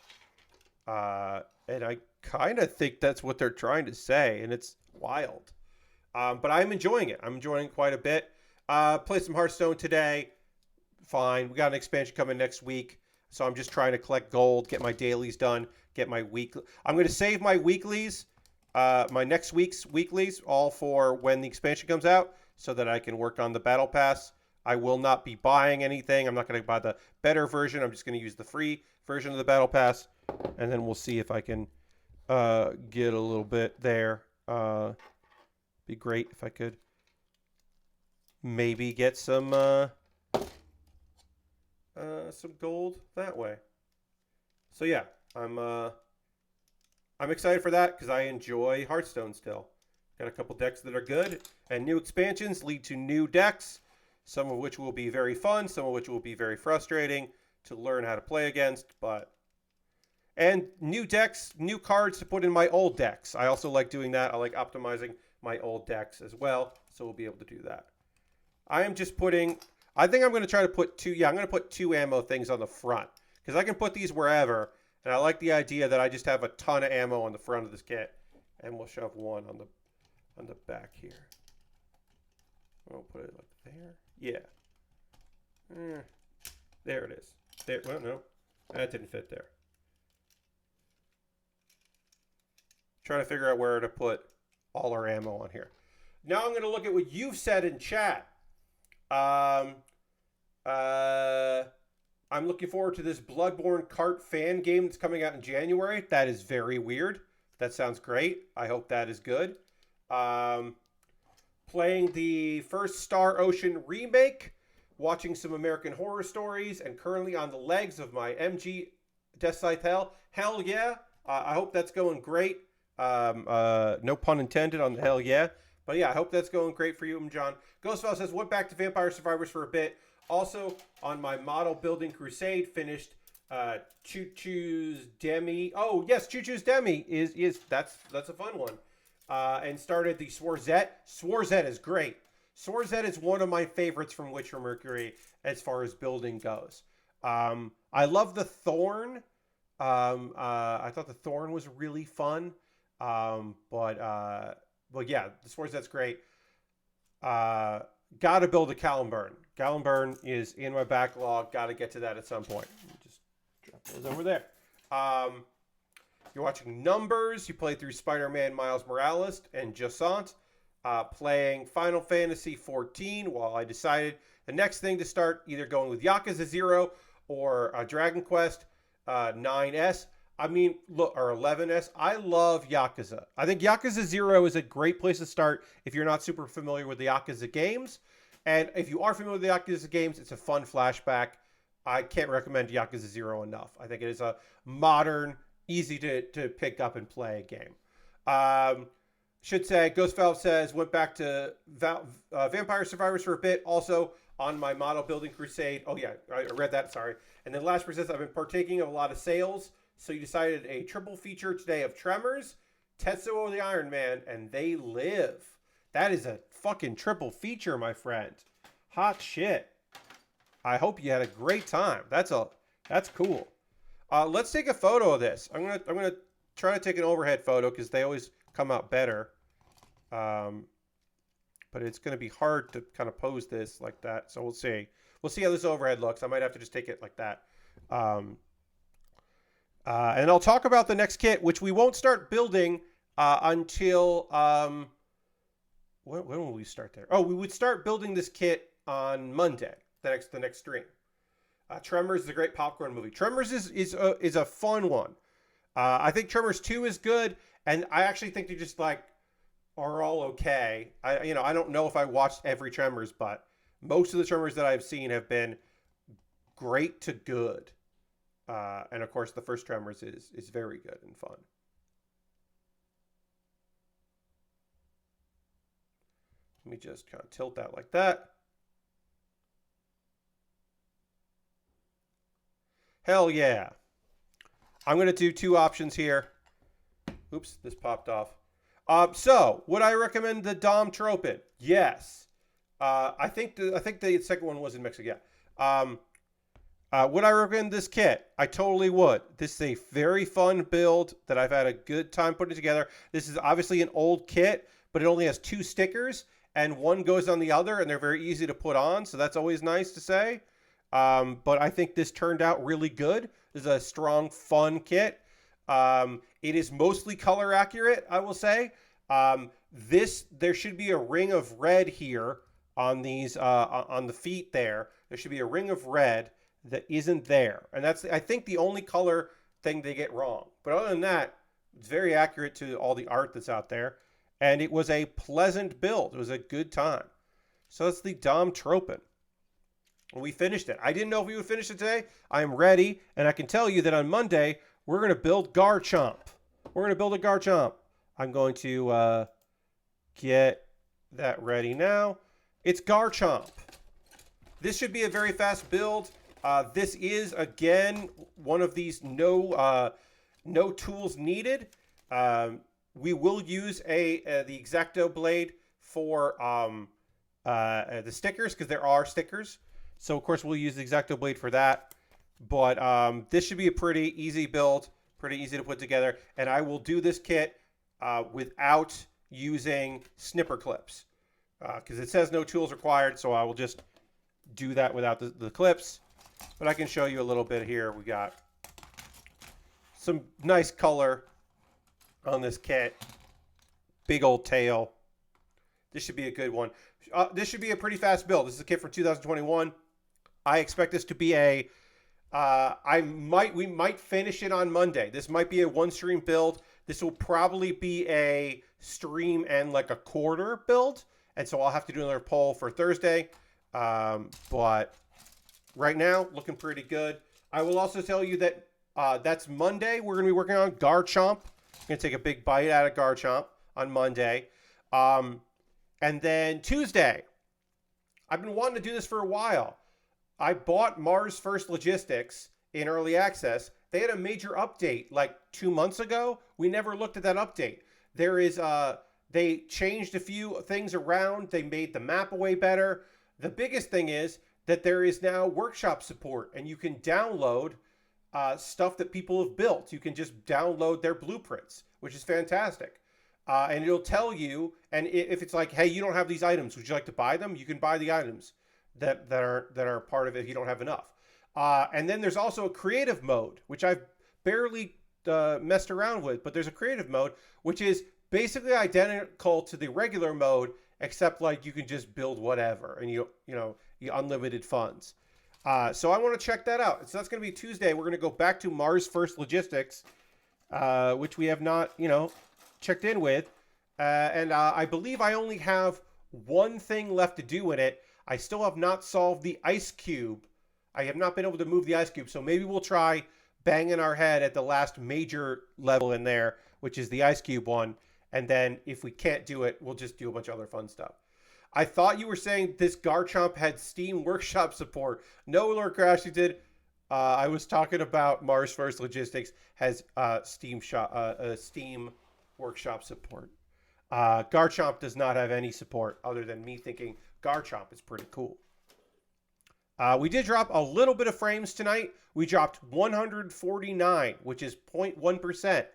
And I kind of think that's what they're trying to say, and it's wild. But I'm enjoying it. I'm enjoying it quite a bit. Play some Hearthstone today. Fine. We got an expansion coming next week. So I'm just trying to collect gold, get my dailies done, get my weekly. I'm going to save my weeklies, my next week's weeklies, all for when the expansion comes out, so that I can work on the battle pass. I will not be buying anything. I'm not going to buy the better version. I'm just going to use the free version of the battle pass, and then we'll see if I can get a little bit there. Be great if I could maybe get some gold that way. So yeah, I'm excited for that because I enjoy Hearthstone still. Got a couple decks that are good, and new expansions lead to new decks, some of which will be very fun, some of which will be very frustrating to learn how to play against, and new decks, new cards to put in my old decks. I also like doing that. I like optimizing my old decks as well, so we'll be able to do that. I am just putting, I think I'm going to try to put I'm going to put 2 ammo things on the front, because I can put these wherever, and I like the idea that I just have a ton of ammo on the front of this kit, and we'll shove one on the back here. I'll put it like there. Yeah. There it is. There. Well, no, that didn't fit there. Trying to figure out where to put all our ammo on here. Now I'm going to look at what you've said in chat. I'm looking forward to this Bloodborne kart fan game that's coming out in January. That is very weird. That sounds great. I hope that is good. Playing the first Star Ocean remake, watching some American Horror Stories, and currently on the legs of my MG Death Scythe Hell. Hell yeah. I hope that's going great. No pun intended on the hell yeah. But yeah, I hope that's going great for you, John. Ghostfile says, went back to Vampire Survivors for a bit. Also, on my model building crusade, finished Choo Choo's Demi. Oh, yes, Choo Choo's Demi that's a fun one. And started the Swarzette. Swarzette is great. Swarzette is one of my favorites from Witcher Mercury as far as building goes. I love the Thorn. I thought the Thorn was really fun. But yeah, the Swarzette's great. Gotta build a Caliburn. Caliburn is in my backlog. Gotta get to that at some point. Just drop those over there. You're watching Numbers. You played through Spider-Man Miles Morales and Jacint. playing Final Fantasy 14 while I decided the next thing to start, either going with Yakuza 0 or Dragon Quest 9S. I mean, look, or 11S. I love Yakuza. I think Yakuza 0 is a great place to start if you're not super familiar with the Yakuza games. And if you are familiar with the Yakuza games, it's a fun flashback. I can't recommend Yakuza 0 enough. I think it is a modern, easy to pick up and play game. Should say, Ghost Valve says, went back to Vampire Survivors for a bit. Also on my model building crusade. Oh, yeah, I read that. Sorry. And then last says, I've been partaking of a lot of sales. So you decided a triple feature today of Tremors, Tetsuo the Iron Man, and They Live. That is a fucking triple feature, my friend. Hot shit. I hope you had a great time. That's cool. Let's take a photo of this. I'm gonna try to take an overhead photo because they always come out better. But it's gonna be hard to kind of pose this like that. So we'll see. We'll see how this overhead looks. I might have to just take it like that. And I'll talk about the next kit, which we won't start building until when will we start there? Oh, we would start building this kit on Monday, the next stream. Tremors is a great popcorn movie. Tremors is a fun one. I think Tremors 2 is good, and I actually think they just like are all okay. I don't know if I watched every Tremors, but most of the Tremors that I've seen have been great to good. And of course, the first Tremors is very good and fun. Let me just kind of tilt that like that. Hell yeah. I'm going to do two options here. Oops, this popped off. So, would I recommend the Dom Tropen? Yes. I think the second one was in Mexico. Yeah. Would I recommend this kit? I totally would. This is a very fun build that I've had a good time putting together. This is obviously an old kit, but it only has 2 stickers, and one goes on the other, and they're very easy to put on, so that's always nice to say. But I think this turned out really good. This is a strong, fun kit. It is mostly color accurate, I will say. There should be a ring of red here on these on the feet there. There should be a ring of red that isn't there. And that's, I think, the only color thing they get wrong. But other than that, it's very accurate to all the art that's out there. And it was a pleasant build. It was a good time. So that's the Dom Tropen. We finished it. I didn't know if we would finish it today. I am ready. And I can tell you that on Monday, we're going to build Garchomp. We're going to build a Garchomp. I'm going to get that ready now. It's Garchomp. This should be a very fast build. This is, again, one of these no tools needed. We will use the X-Acto blade for the stickers, because there are stickers. So, of course, we'll use the X-Acto blade for that. But this should be a pretty easy build, pretty easy to put together. And I will do this kit without using snipper clips, because it says no tools required. So I will just do that without the clips. But I can show you a little bit here. We got some nice color on this kit. Big old tail. This should be a good one. This should be a pretty fast build. This is a kit from 2021. I expect this to be a... we might finish it on Monday. This might be a 1-stream build. This will probably be a stream and like a quarter build. And so I'll have to do another poll for Thursday. But right now, looking pretty good. I will also tell you that that's Monday. We're going to be working on Garchomp. I'm going to take a big bite out of Garchomp on Monday. And then Tuesday, I've been wanting to do this for a while. I bought Mars First Logistics in early access. They had a major update like 2 months ago. We never looked at that update. They changed a few things around. They made the map way better. The biggest thing is that there is now workshop support, and you can download stuff that people have built. You can just download their blueprints, which is fantastic. And it'll tell you, and if it's like, hey, you don't have these items, would you like to buy them? You can buy the items that are part of it if you don't have enough. And then there's also a creative mode, which I've barely messed around with, but there's a creative mode, which is basically identical to the regular mode, except like you can just build whatever, and you unlimited funds. So I want to check that out. So that's going to be Tuesday. We're going to go back to Mars First Logistics, which we have not, checked in with. And I believe I only have one thing left to do in it. I still have not solved the ice cube. I have not been able to move the ice cube. So maybe we'll try banging our head at the last major level in there, which is the ice cube one. And then if we can't do it, we'll just do a bunch of other fun stuff. I thought you were saying this Garchomp had Steam Workshop support. No, Lord Crash, you did. I was talking about Mars First Logistics has Steam Workshop support. Garchomp does not have any support other than me thinking Garchomp is pretty cool. We did drop a little bit of frames tonight. We dropped 149, which is 0.1%,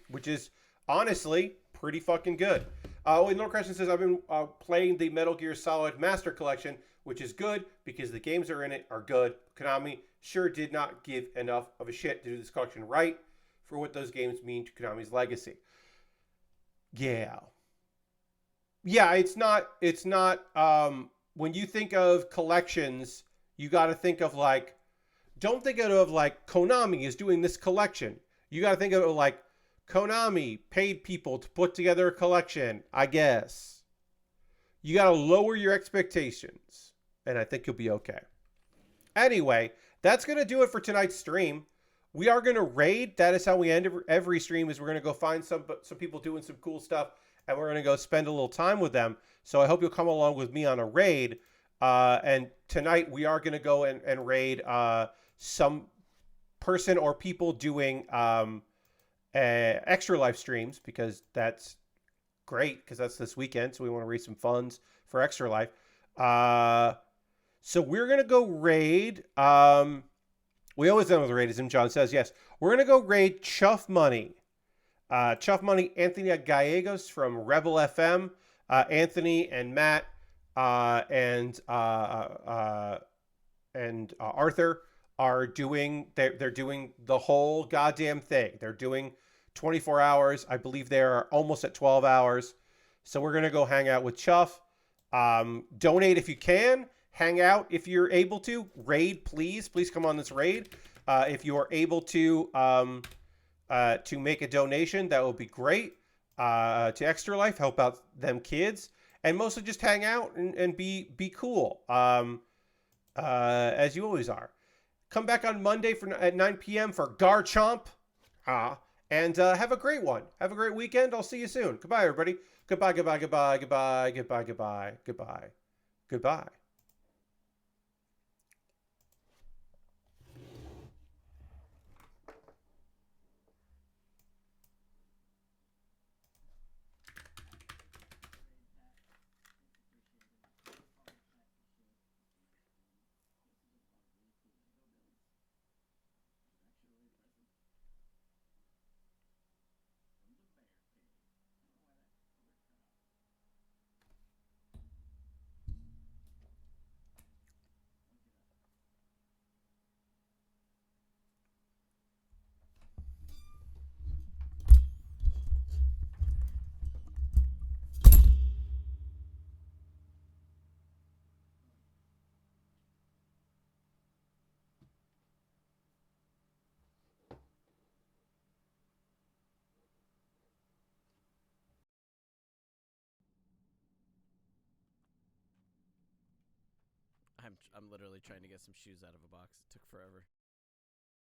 which is honestly pretty fucking good. Lord Crescent says, I've been playing the Metal Gear Solid Master Collection, which is good because the games that are in it are good. Konami sure did not give enough of a shit to do this collection right for what those games mean to Konami's legacy. Yeah. Yeah, it's not when you think of collections, you got to think of like, don't think of like Konami is doing this collection. You got to think of it like Konami paid people to put together a collection, I guess. You got to lower your expectations, and I think you'll be okay. Anyway, that's going to do it for tonight's stream. We are going to raid. That is how we end every stream, is we're going to go find some people doing some cool stuff, and we're going to go spend a little time with them. So I hope you'll come along with me on a raid. And tonight we are going to go and raid some person or people doing extra live streams, because that's great, because that's this weekend. So we want to raise some funds for Extra Life. So we're going to go raid. We always end with raid, as John says. Yes, we're going to go raid Chuff Money. Chuff Money, Anthony Gallegos from Rebel FM. Anthony and Matt and Arthur are doing, they're doing the whole goddamn thing. They're doing 24 hours. I believe they're almost at 12 hours. So we're going to go hang out with Chuff. Donate if you can. Hang out if you're able to. Raid, please. Please come on this raid. If you are able to make a donation, that would be great. To Extra Life, help out them kids. And mostly just hang out and be cool. As you always are. Come back on Monday at 9 p.m. for Garchomp. And have a great one. Have a great weekend. I'll see you soon. Goodbye, everybody. Goodbye, goodbye, goodbye, goodbye, goodbye, goodbye, goodbye, goodbye. I'm literally trying to get some shoes out of a box. It took forever.